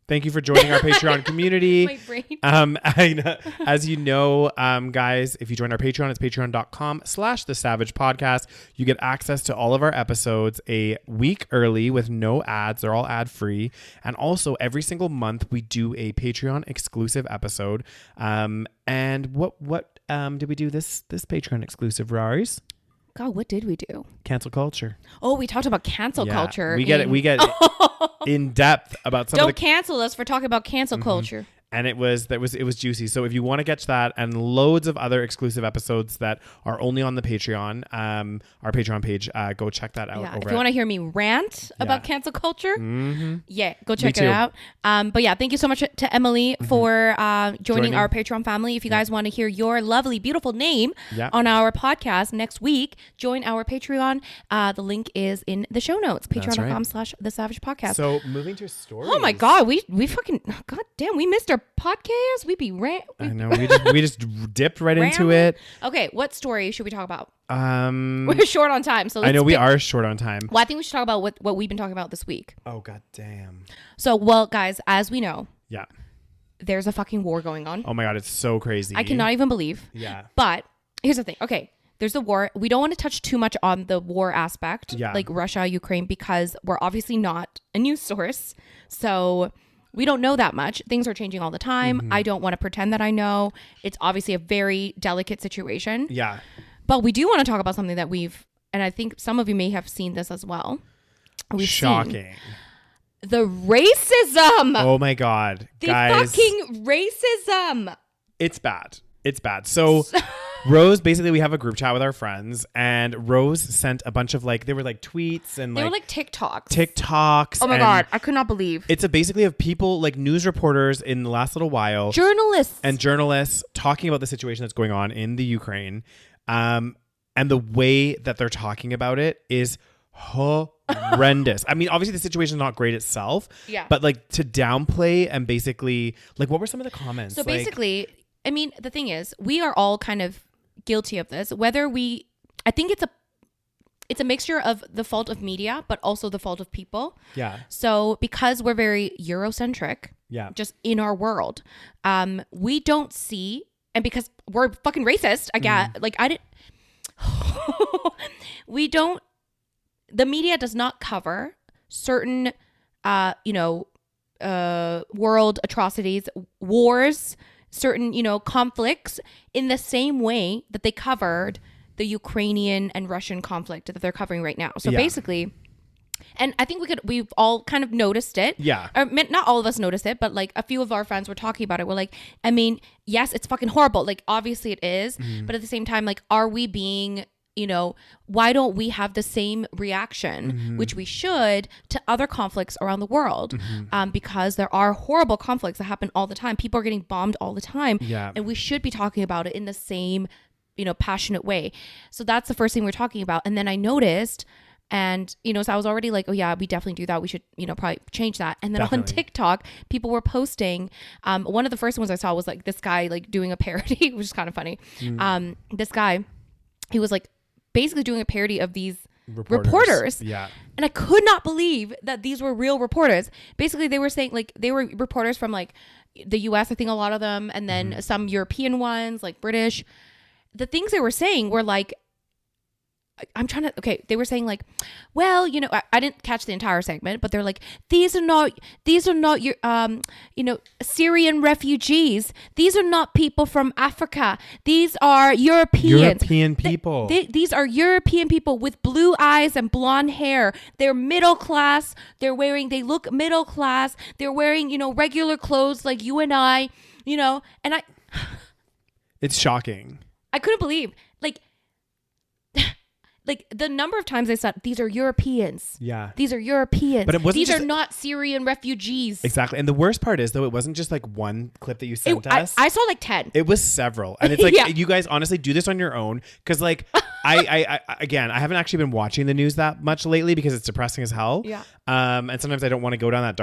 Thank you for joining our Patreon community. My brain. As you know, guys, if you join our Patreon, it's patreon.com/the SaVeg Podcast. You get access to all of our episodes a week early with no ads. They're all ad free. And also every single month we do a Patreon exclusive episode. And what did we do this Patreon exclusive, Rars? God, what did we do? Cancel culture. Oh, we talked about cancel culture. We get in depth about some Don't cancel us for talking about cancel culture. And it was juicy. So if you want to catch that and loads of other exclusive episodes that are only on the Patreon, our Patreon page, go check that out. Yeah, if you want to hear me rant about cancel culture, go check it out. But yeah, thank you so much to Emily for joining our Patreon family. If you guys want to hear your lovely, beautiful name on our podcast next week, join our Patreon. The link is in the show notes. Patreon.com/the SaVeg Podcast. So moving to stories. Oh my God, we fucking God damn, we missed our podcast. I know we just dipped right into it. Okay, what story should we talk about? We're short on time, so I know we are short on time. Well, I think we should talk about what we've been talking about this week. Oh God damn. So, well, guys, as we know, yeah, there's a fucking war going on. Oh my God, it's so crazy. I cannot even believe. Yeah. But here's the thing. Okay, there's the war. We don't want to touch too much on the war aspect, like Russia, Ukraine, because we're obviously not a news source. So we don't know that much. Things are changing all the time. I don't want to pretend that I know. It's obviously a very delicate situation. Yeah. But we do want to talk about something that and I think some of you may have seen this as well. Shocking. The racism. Oh my God. Guys. Fucking racism. It's bad. So Rose, basically we have a group chat with our friends and Rose sent a bunch of they were like tweets and they were like TikToks. TikToks. Oh my God. I could not believe. It's basically of people like news reporters in the last little while. Journalists talking about the situation that's going on in the Ukraine. And the way that they're talking about it is horrendous. I mean, obviously the situation is not great itself. Yeah. But to downplay and basically what were some of the comments? So basically, I mean, the thing is, we are all kind of guilty of this. I think it's a mixture of the fault of media, but also the fault of people. Yeah. So because we're very Eurocentric, just in our world. We don't see, and because we're fucking racist, I get like I didn't. We don't. The media does not cover certain, world atrocities, wars, certain, conflicts in the same way that they covered the Ukrainian and Russian conflict that they're covering right now. So basically, and I think we've all kind of noticed it. Yeah. Or not all of us noticed it, but like a few of our friends were talking about it. We're like, I mean, yes, it's fucking horrible. Like, obviously it is. But at the same time, like, are we being, why don't we have the same reaction, which we should, to other conflicts around the world? Because there are horrible conflicts that happen all the time. People are getting bombed all the time. Yeah. And we should be talking about it in the same, passionate way. So that's the first thing we're talking about. And then I noticed, and, so I was already like, oh yeah, we definitely do that. We should, probably change that. And then on TikTok, people were posting, one of the first ones I saw was like this guy, like doing a parody, which is kind of funny. This guy, he was like basically doing a parody of these reporters. Yeah. And I could not believe that these were real reporters. Basically, they were saying like they were reporters from like the US, I think a lot of them, and then some European ones, like British. The things they were saying were like, they were saying like, well, I didn't catch the entire segment, but they're like, these are not your, Syrian refugees. These are not people from Africa. These are Europeans. European people. These are European people with blue eyes and blonde hair. They're middle class. They look middle class. They're wearing, regular clothes like you and I, and it's shocking. I couldn't believe, like the number of times they said, these are Europeans. Yeah. These are Europeans. But it wasn't These are not Syrian refugees. Exactly. And the worst part is, though, it wasn't just like one clip that you sent us. I saw like 10. It was several. And it's like, you guys honestly do this on your own. Because like, I haven't actually been watching the news that much lately because it's depressing as hell. Yeah. And sometimes I don't want to go down that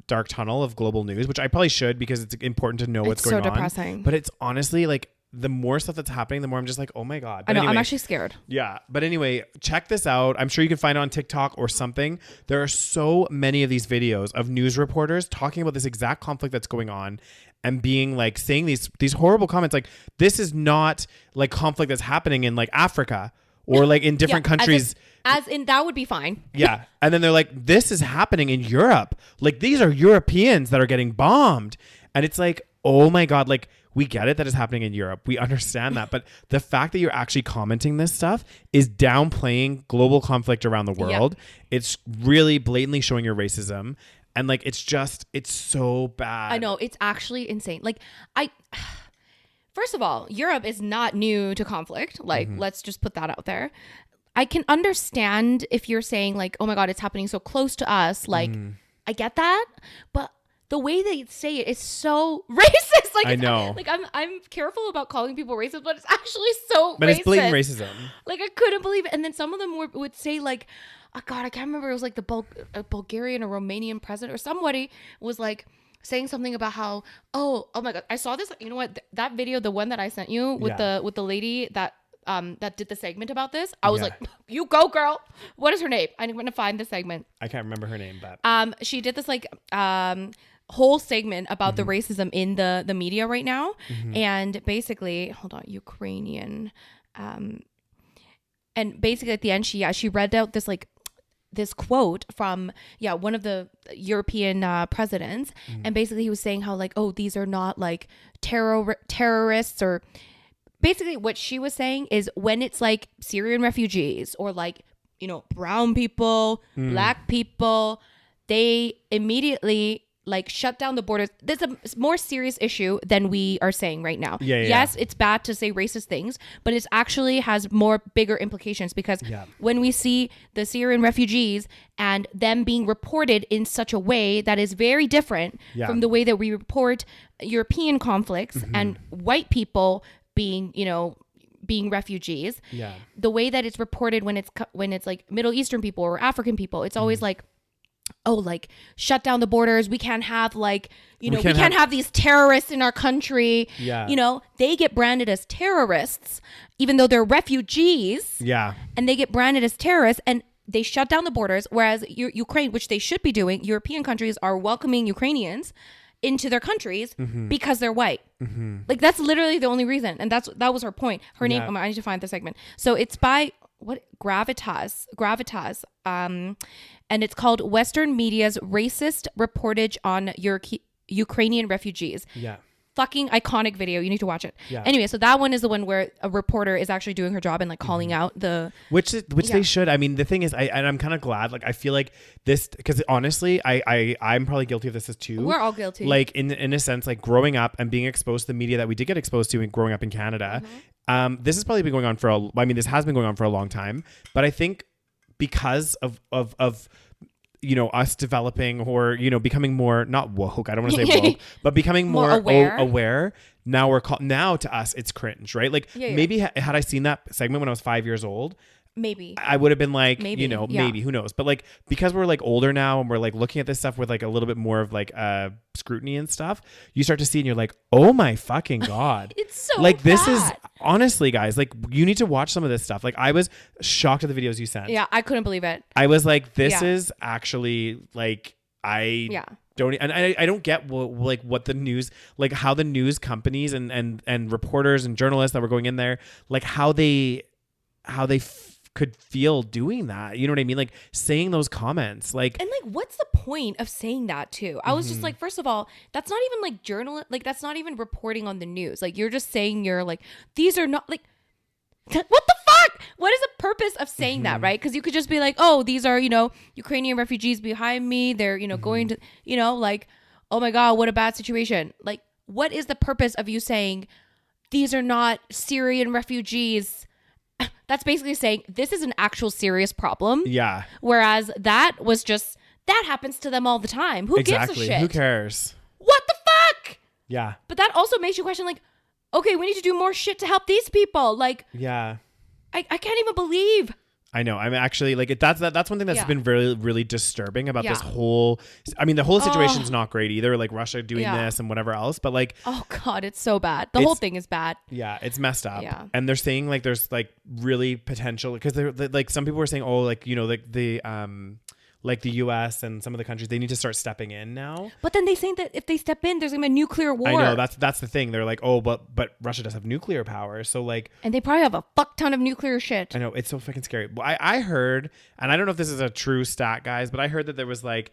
dark tunnel of global news, which I probably should because it's important to know what's going on. It's so depressing. But it's honestly like, the more stuff that's happening, the more I'm just like, oh my God. But I know, anyway, I'm actually scared. Yeah. But anyway, check this out. I'm sure you can find it on TikTok or something. There are so many of these videos of news reporters talking about this exact conflict that's going on and being like, saying these horrible comments. Like, this is not like conflict that's happening in like Africa or like in different countries. As in that would be fine. Yeah. And then they're like, this is happening in Europe. Like, these are Europeans that are getting bombed. And it's like, oh my God, like, we get it that it's happening in Europe. We understand that. But the fact that you're actually commenting this stuff is downplaying global conflict around the world. Yep. It's really blatantly showing your racism. And like, it's so bad. I know. It's actually insane. Like, first of all, Europe is not new to conflict. Like, let's just put that out there. I can understand if you're saying like, oh my God, it's happening so close to us. Like, I get that. But the way they say it is so racist. Like, I know. Like, I'm careful about calling people racist, but it's actually so But racist. it's blatant racism. Like, I couldn't believe it. And then some of them would say like, oh God, I can't remember. It was like a Bulgarian or Romanian president or somebody was like saying something about how, oh my God, I saw this. You know what? That video, the one that I sent you with the lady that did the segment about this, I was like, you go, girl. What is her name? I'm going to find the segment. I can't remember her name, but she did this like whole segment about the racism in the media right now. And basically, hold on, Ukrainian. And basically at the end, she read out this quote from one of the European presidents. And basically he was saying how like, oh, these are not like terrorists, or basically what she was saying is when it's like Syrian refugees or like, brown people, black people, they immediately like shut down the borders. There's a more serious issue than we are saying right now. Yes, it's bad to say racist things, but it actually has more bigger implications because when we see the Syrian refugees and them being reported in such a way that is very different from the way that we report European conflicts and white people being, being refugees, the way that it's reported when it's like Middle Eastern people or African people, it's always like, oh, like shut down the borders. We can't have like, we can't have these terrorists in our country. They get branded as terrorists, even though they're refugees. And they get branded as terrorists and they shut down the borders. Whereas Ukraine, which they should be doing, European countries are welcoming Ukrainians. into their countries because they're white. Like that's literally the only reason. And that was her point. Her name, I need to find the segment. So it's by Gravitas. And it's called Western Media's Racist Reportage on Ukrainian Refugees. Yeah. Fucking iconic video. You need to watch it. Yeah. Anyway, so that one is the one where a reporter is actually doing her job and like calling out the which they should. I mean, the thing is, I'm kind of glad. Like, I feel like this, because honestly, I'm probably guilty of this too. We're all guilty. Like in a sense, like growing up and being exposed to the media that we did get exposed to growing up in Canada. This has probably been going on this has been going on for a long time. But I think because of you know, us developing or, you know, becoming more, not woke, I don't want to say woke, but becoming more aware. Now now to us, it's cringe, right? Like maybe had I seen that segment when I was 5 years old, maybe I would have been like, maybe, you know, maybe, who knows? But like, because we're like older now and we're like looking at this stuff with like a little bit more of like scrutiny and stuff, you start to see and you're like, oh my fucking God. It's so like, bad. This is honestly, guys, like you need to watch some of this stuff. Like I was shocked at the videos you sent. Yeah, I couldn't believe it. I was like, this is actually like, I don't get what the news, like how the news companies and reporters and journalists that were going in there, like how they could feel doing that. You know what I mean? Like saying those comments, like, and like, what's the point of saying that too? I was just like, first of all, that's not even like like that's not even reporting on the news. Like you're just saying you're like, these are not like, what the fuck? What is the purpose of saying that, right? Because you could just be like, oh, these are, you know, Ukrainian refugees behind me. They're, you know, going to, you know, like, oh my God, what a bad situation. Like, what is the purpose of you saying these are not Syrian refugees? That's basically saying this is an actual serious problem. Yeah. Whereas that was just, that happens to them all the time. Who gives a shit? Who cares? What the fuck? Yeah. But that also makes you question, like, okay, we need to do more shit to help these people. Like, yeah, I can't even believe. I know. I'm actually like, that's one thing that's been really, really disturbing about this whole, I mean, the whole situation's not great either. Like Russia doing this and whatever else, but like, oh God, it's so bad. The whole thing is bad. Yeah. It's messed up. Yeah. And they're saying like, there's like really potential, because they're like, some people were saying, oh, like, you know, like the US and some of the countries, they need to start stepping in now. But then they say that if they step in, there's gonna be a nuclear war. I know, that's the thing. They're like, oh, but Russia does have nuclear power, so like, and they probably have a fuck ton of nuclear shit. I know, it's so fucking scary. I heard, and I don't know if this is a true stat, guys, but I heard that there was like,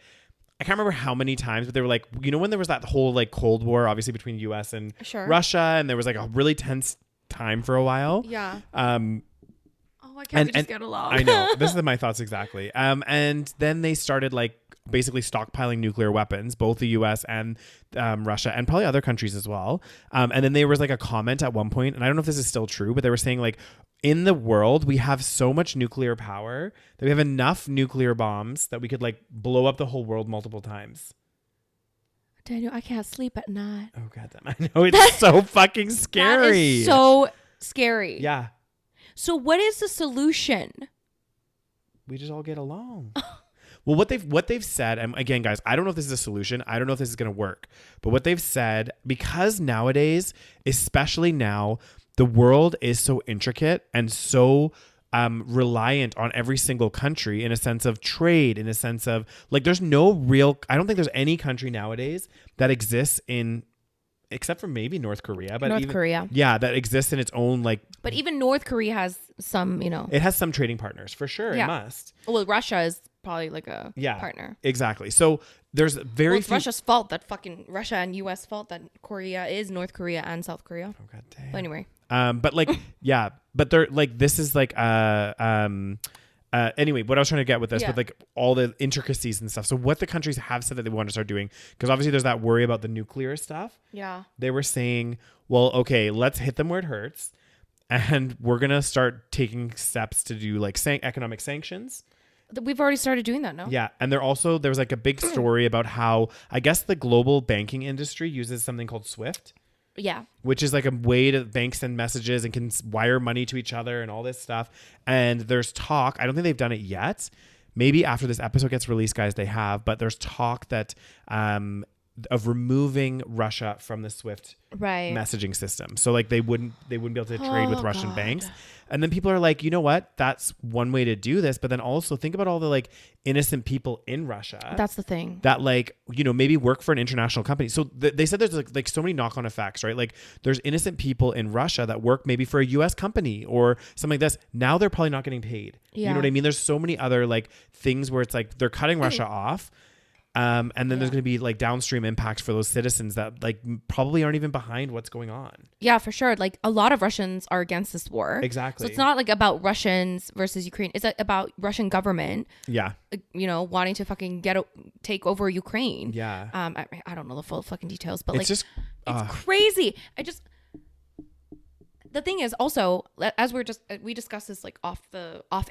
I can't remember how many times, but they were like, you know, when there was that whole like Cold War, obviously between US and Russia, and there was like a really tense time for a while. Yeah. Why we can't just get along? I know. This is my thoughts exactly. And then they started like basically stockpiling nuclear weapons, both the US and Russia, and probably other countries as well. And then there was like a comment at one point, and I don't know if this is still true, but they were saying like, in the world, we have so much nuclear power that we have enough nuclear bombs that we could like blow up the whole world multiple times. Daniel, I can't sleep at night. Oh God, I know, it's so fucking scary. That is so scary. Yeah. So what is the solution? We just all get along. Well, what they've said, and again, guys, I don't know if this is a solution. I don't know if this is going to work. But what they've said, because nowadays, especially now, the world is so intricate and so reliant on every single country in a sense of trade, in a sense of like, there's no real, I don't think there's any country nowadays that exists in, except for maybe North Korea, but Korea. Yeah, that exists in its own like. But even North Korea has some, you know. It has some trading partners for sure. Yeah. It must. Well, Russia is probably like a partner. Exactly. So there's very few. Russia's fault that fucking Russia and U.S. fault that Korea is North Korea and South Korea. Oh God damn. But anyway. But like, yeah, but they're like, this is like, anyway, what I was trying to get with this, with like all the intricacies and stuff. So what the countries have said that they want to start doing, because obviously there's that worry about the nuclear stuff. Yeah. They were saying, well, okay, let's hit them where it hurts. And we're going to start taking steps to do like economic sanctions. We've already started doing that now. Yeah. And there was like a big story about how, I guess the global banking industry uses something called SWIFT. Yeah. Which is like a way to banks send messages and can wire money to each other and all this stuff. And there's talk, I don't think they've done it yet. Maybe after this episode gets released, guys, they have, but there's talk that removing Russia from the SWIFT messaging system. So like they wouldn't be able to trade with Russian banks. And then people are like, you know what? That's one way to do this. But then also think about all the like innocent people in Russia. That's the thing. That like, you know, maybe work for an international company. So they said there's like so many knock-on effects, right? Like there's innocent people in Russia that work maybe for a US company or something like this. Now they're probably not getting paid. You know what I mean? There's so many other like things where it's like they're cutting Russia off. And then there's going to be like downstream impacts for those citizens that like probably aren't even behind what's going on. Yeah, for sure. Like a lot of Russians are against this war. Exactly. So it's not like about Russians versus Ukraine. It's like about Russian government. Yeah. You know, wanting to fucking take over Ukraine. Yeah. I don't know the full fucking details, but it's like just it's crazy. The thing is also, as we discussed this like off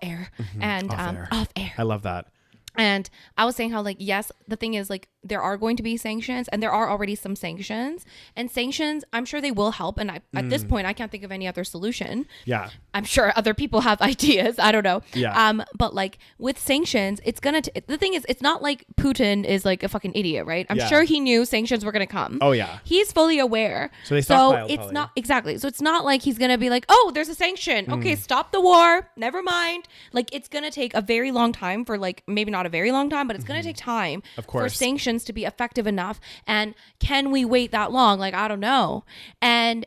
air and off air. I love that. And I was saying how like, yes, the thing is like there are going to be sanctions and there are already some sanctions, and sanctions, I'm sure they will help. And at this point, I can't think of any other solution. Yeah. I'm sure other people have ideas. I don't know. Yeah. But like with sanctions, it's the thing is, it's not like Putin is like a fucking idiot, right? I'm sure he knew sanctions were going to come. Oh yeah. He's fully aware. So they stockpiled, it's probably. not exactly. So it's not like he's going to be like, oh, there's a sanction. Okay, stop the war. Never mind. Like it's going to take a very long time for like, maybe not a very long time, but it's going to take time for sanctions to be effective enough. And can we wait that long? Like, I don't know. And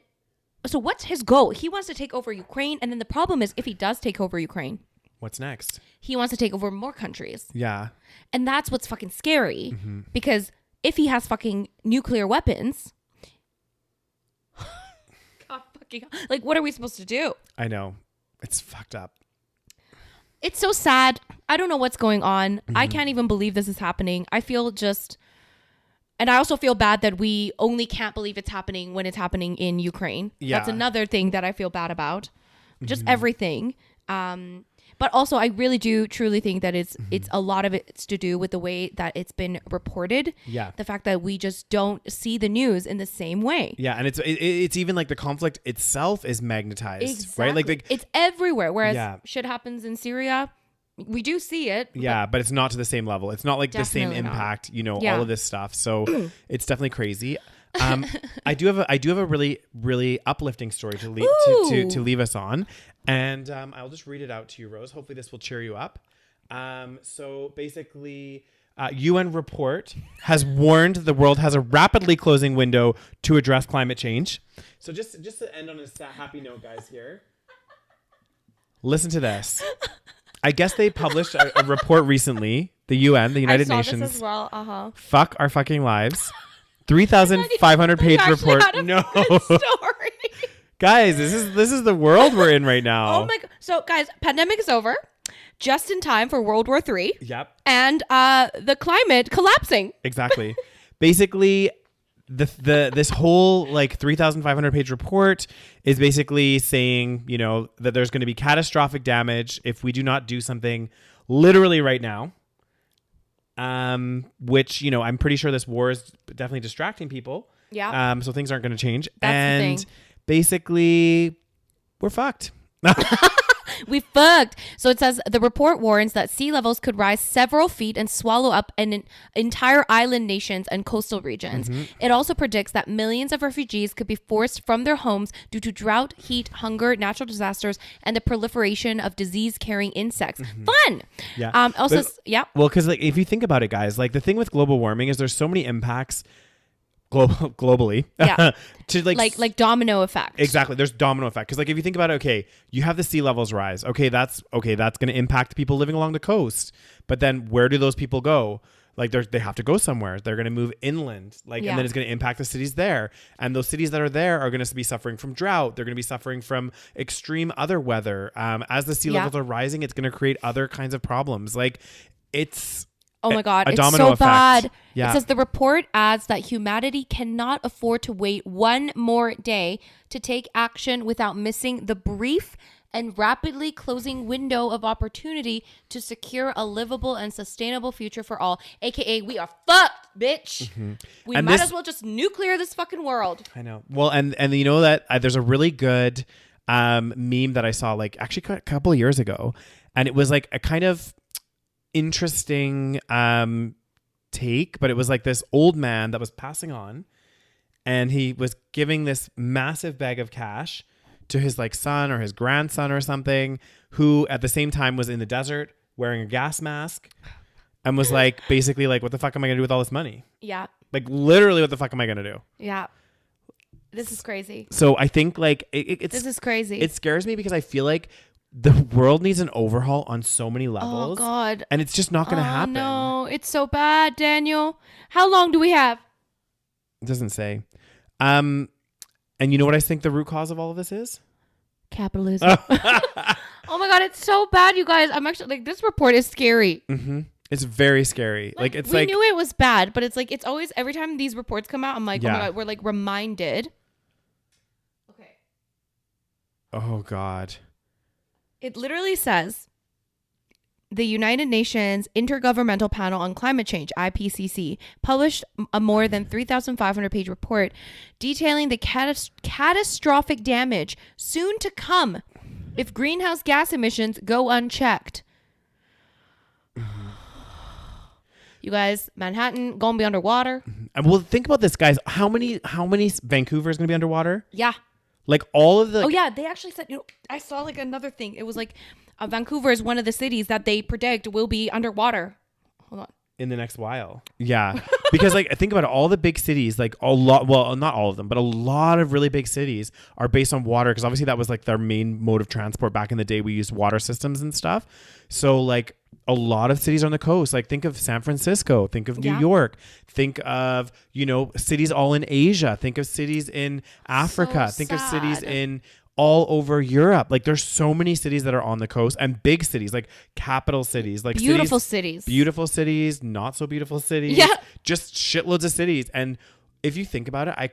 so what's his goal? He wants to take over Ukraine. And then the problem is if he does take over Ukraine, what's next? He wants to take over more countries. Yeah. And that's what's fucking scary because if he has fucking nuclear weapons, God fucking, like, what are we supposed to do? I know. It's fucked up. It's so sad. I don't know what's going on. I can't even believe this is happening. I feel and I also feel bad that we only can't believe it's happening when it's happening in Ukraine. Yeah. That's another thing that I feel bad about. Just everything. But also I really do truly think that it's a lot of it's to do with the way that it's been reported. Yeah. The fact that we just don't see the news in the same way. Yeah. And it's even like the conflict itself is magnetized, Exactly. right? Like it's everywhere. Whereas shit happens in Syria, we do see it. Yeah, but it's not to the same level. It's not like the same Definitely not. impact, you know, all of this stuff. So it's definitely crazy. I do have a really, really uplifting story to leave us on. And I'll just read it out to you, Rose. Hopefully this will cheer you up. So basically, UN report has warned the world has a rapidly closing window to address climate change. So just to end on a happy note, guys, here. Listen to this. I guess they published a report recently, the UN, the United Nations. This as well. Fuck our fucking lives. 3,500 page report. No. Story. Guys, this is the world we're in right now. Oh my god. So guys, pandemic is over. Just in time for World War III. Yep. And the climate collapsing. Exactly. Basically, this whole like 3,500 page report is basically saying, you know, that there's going to be catastrophic damage if we do not do something literally right now. Which, you know, I'm pretty sure this war is definitely distracting people. Yeah. So things aren't going to change. That's the thing. Basically, we're fucked. We fucked. So it says the report warns that sea levels could rise several feet and swallow up an entire island nations and coastal regions. It also predicts that millions of refugees could be forced from their homes due to drought, heat, hunger, natural disasters, and the proliferation of disease-carrying insects. Fun. Yeah. Yeah. Well, because like if you think about it, guys, like the thing with global warming is there's so many impacts globally. Yeah. To like domino effect. Exactly. There's domino effect. Because like if you think about it, okay, you have the sea levels rise. Okay, that's going to impact people living along the coast. But then where do those people go? Like they have to go somewhere. They're going to move inland. And then it's going to impact the cities there. And those cities that are there are going to be suffering from drought. They're going to be suffering from extreme other weather. As the sea levels are rising, it's going to create other kinds of problems. Like it's Oh my God, it's domino so effect. bad. Yeah. It says the report adds that humanity cannot afford to wait one more day to take action without missing the brief and rapidly closing window of opportunity to secure a livable and sustainable future for all. AKA, we are fucked, bitch. We might as well just nuclear this fucking world. I know. Well, and you know that there's a really good meme that I saw like actually a couple of years ago, and it was like a kind of interesting take, but it was like this old man that was passing on, and he was giving this massive bag of cash to his like son or his grandson or something, who at the same time was in the desert wearing a gas mask and was like, basically like, what the fuck am I gonna do with all this money? Yeah. Like literally, what the fuck am I gonna do? Yeah. This is crazy. So I think like this is crazy. It scares me because I feel like the world needs an overhaul on so many levels. Oh God. And it's just not gonna happen. No, it's so bad, Daniel. How long do we have? It doesn't say. And you know what I think the root cause of all of this is? Capitalism. Oh my God, it's so bad, you guys. I'm actually like, this report is scary. Mm-hmm. It's very scary. Like it's we like, knew it was bad, but it's like, it's always, every time these reports come out, I'm like, Yeah. oh my God, we're like reminded. Okay. oh God. It literally says the United Nations Intergovernmental Panel on Climate Change, IPCC, published a more than 3,500 page report detailing the catastrophic damage soon to come if greenhouse gas emissions go unchecked. You guys, Manhattan gonna be underwater. And well, think about this, guys. How many Vancouver is gonna be underwater? Yeah. Like all of the. Oh yeah, they actually said. You know, I saw like another thing. It was like Vancouver is one of the cities that they predict will be underwater. Hold on. In the next while. Yeah. Because like think about it, all the big cities, like a lot, well, not all of them, but a lot of really big cities are based on water, because obviously that was like their main mode of transport back in the day. We used water systems and stuff. So like a lot of cities on the coast, like think of San Francisco, think of New York, think of, cities all in Asia, think of cities in Africa, think of cities in all over Europe. Like there's so many cities that are on the coast, and big cities, like capital cities, like beautiful cities, not so beautiful cities, just shitloads of cities. And if you think about it, I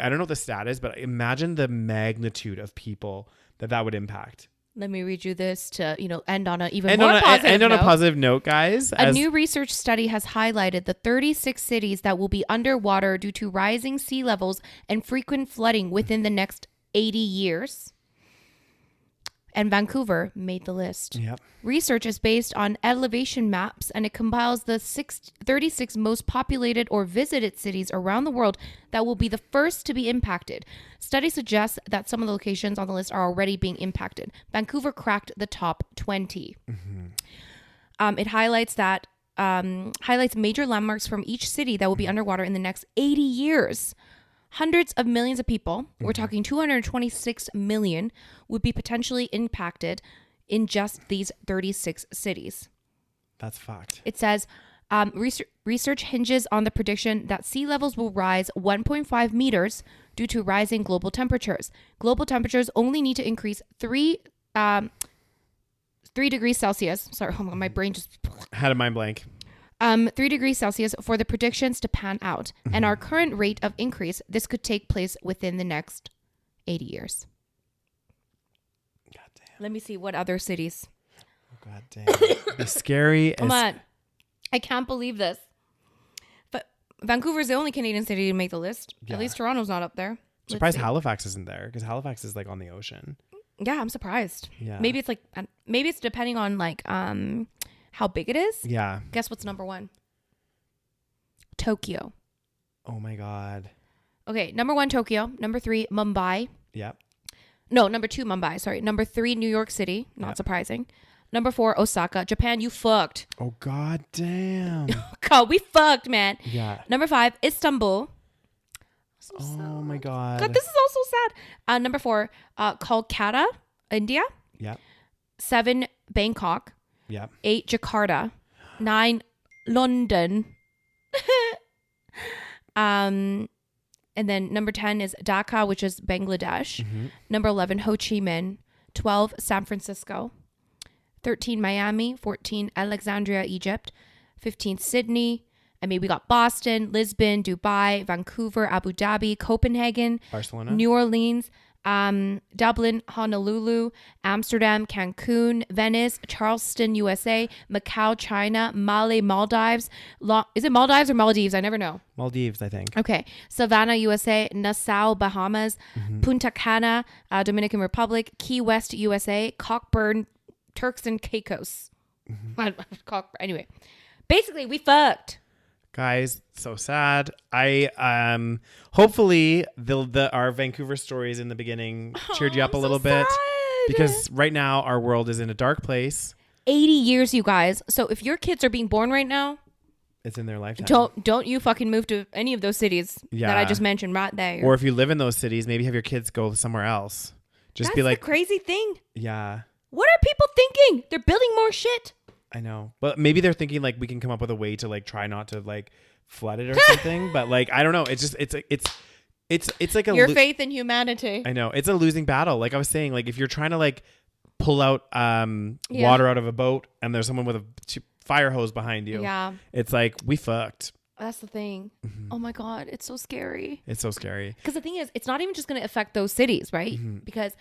don't know what the stat is, but imagine the magnitude of people that would impact. Let me read you this to, end on a even more positive note. A positive note, guys. A new research study has highlighted the 36 cities that will be underwater due to rising sea levels and frequent flooding within the next 80 years. And Vancouver made the list. Yep. Research is based on elevation maps, and it compiles the 36 most populated or visited cities around the world that will be the first to be impacted. Study suggests that some of the locations on the list are already being impacted. Vancouver cracked the top 20. Mm-hmm. It highlights major landmarks from each city that will be underwater in the next 80 years. Hundreds of millions of people, we're talking 226 million, would be potentially impacted in just these 36 cities. That's fucked. It says research hinges on the prediction that sea levels will rise 1.5 meters due to rising global temperatures. Global temperatures only need to increase 3 degrees Celsius. Sorry, hold on, my brain just had a mind blank. 3 degrees Celsius for the predictions to pan out. Mm-hmm. And our current rate of increase, this could take place within the next 80 years. God damn. Let me see what other cities. Oh, God damn. It'd be scary. Come on. I can't believe this. But Vancouver is the only Canadian city to make the list. Yeah. At least Toronto's not up there. I'm surprised Halifax isn't there, because Halifax is like on the ocean. Yeah, I'm surprised. Yeah. Maybe it's depending on like how big it is. Yeah. Guess what's number 1? Tokyo. Oh my God. Okay, number 1, Tokyo. Number 3, Mumbai. Yep. No, number 2, Mumbai. Sorry. Number 3, New York City. Not surprising. Number 4, Osaka. Japan, you fucked. Oh, God damn. God, we fucked, man. Yeah. Number 5, Istanbul. So sad. My God. God, this is also sad. Number 4, Kolkata, India. Yep. 7, Bangkok. Yep. 8, Jakarta. 9, London. And then number 10 is Dhaka, which is Bangladesh. Mm-hmm. Number 11, Ho Chi Minh. 12, San Francisco. 13, Miami. 14, Alexandria, Egypt. 15, Sydney. I mean, we got Boston, Lisbon, Dubai, Vancouver, Abu Dhabi, Copenhagen, Barcelona, New Orleans, Dublin, Honolulu, Amsterdam, Cancun, Venice, Charleston, USA, Macau, China, Male, Maldives. Is it Maldives or Maldives? I never know. Maldives, I think. Okay. Savannah, USA, Nassau, Bahamas, Punta Cana, Dominican Republic, Key West, USA, Cockburn, Turks and Caicos. Anyway, basically, we fucked. guys, so sad. I hopefully our Vancouver stories in the beginning cheered you up a little bit, because right now our world is in a dark place. 80 years, you guys. So if your kids are being born right now, it's in their lifetime. Don't you fucking move to any of those cities that I just mentioned right there. Or if you live in those cities, maybe have your kids go somewhere else. Just be like, the crazy thing. Yeah. What are people thinking? They're building more shit. I know, but maybe they're thinking like we can come up with a way to like try not to like flood it or something. But like I don't know. It's just it's like your faith in humanity. I know it's a losing battle. Like I was saying, like if you're trying to like pull out water out of a boat and there's someone with a fire hose behind you. Yeah, it's like we fucked. That's the thing. Mm-hmm. Oh my God, it's so scary. It's so scary. Because the thing is, it's not even just going to affect those cities, right? Mm-hmm. Because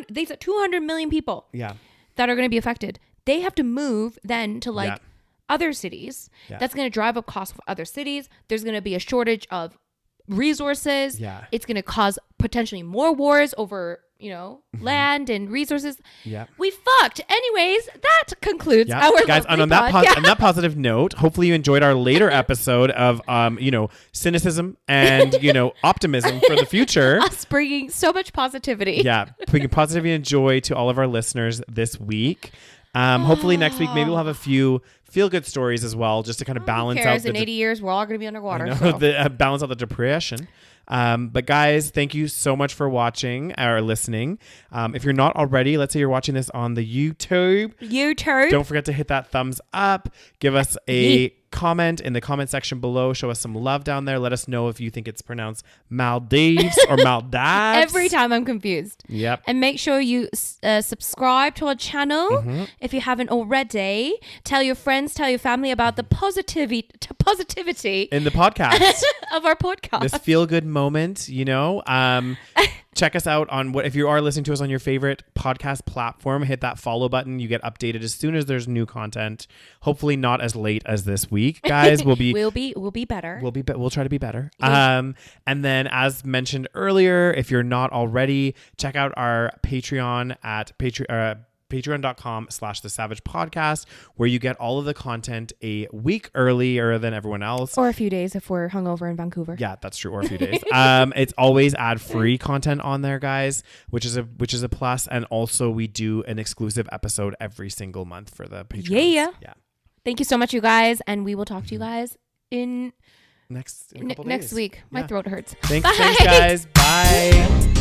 they said 200 million people. Yeah. That are going to be affected. They have to move then to like other cities. Yeah. That's going to drive up costs for other cities. There's going to be a shortage of resources. Yeah. It's going to cause potentially more wars over, land and resources. Yeah. We fucked. Anyways, that concludes our guys. And on that positive note, hopefully you enjoyed our later episode of cynicism and optimism for the future. Us bringing so much positivity. Yeah, bringing positivity and joy to all of our listeners this week. Hopefully next week maybe we'll have a few feel-good stories as well, just to kind of balance out. In 80 years, we're all going to be underwater. Balance out the depression. But guys, thank you so much for watching or listening. If you're not already, let's say you're watching this on the YouTube. Don't forget to hit that thumbs up. Give us a comment in the comment section below. Show us some love down there. Let us know if you think it's pronounced Maldives or Maldives. Every time I'm confused. Yep. And make sure you subscribe to our channel if you haven't already. Tell your friends, tell your family about the positivity in the podcast of our podcast. This feel good moment, Check us out on if you are listening to us on your favorite podcast platform, hit that follow button. You get updated as soon as there's new content. Hopefully not as late as this week, guys. We'll be better. We'll try to be better. And then as mentioned earlier, if you're not already, check out our Patreon at patreon.com/the SaVeg podcast, where you get all of the content a week earlier than everyone else, or a few days if we're hungover in Vancouver. Yeah, that's true. Or a few days. It's always ad-free content on there, guys, which is a plus. And also we do an exclusive episode every single month for the Patreon. Yeah. Thank you so much, you guys, and we will talk to you guys in next week. My throat hurts. Thanks guys. Bye.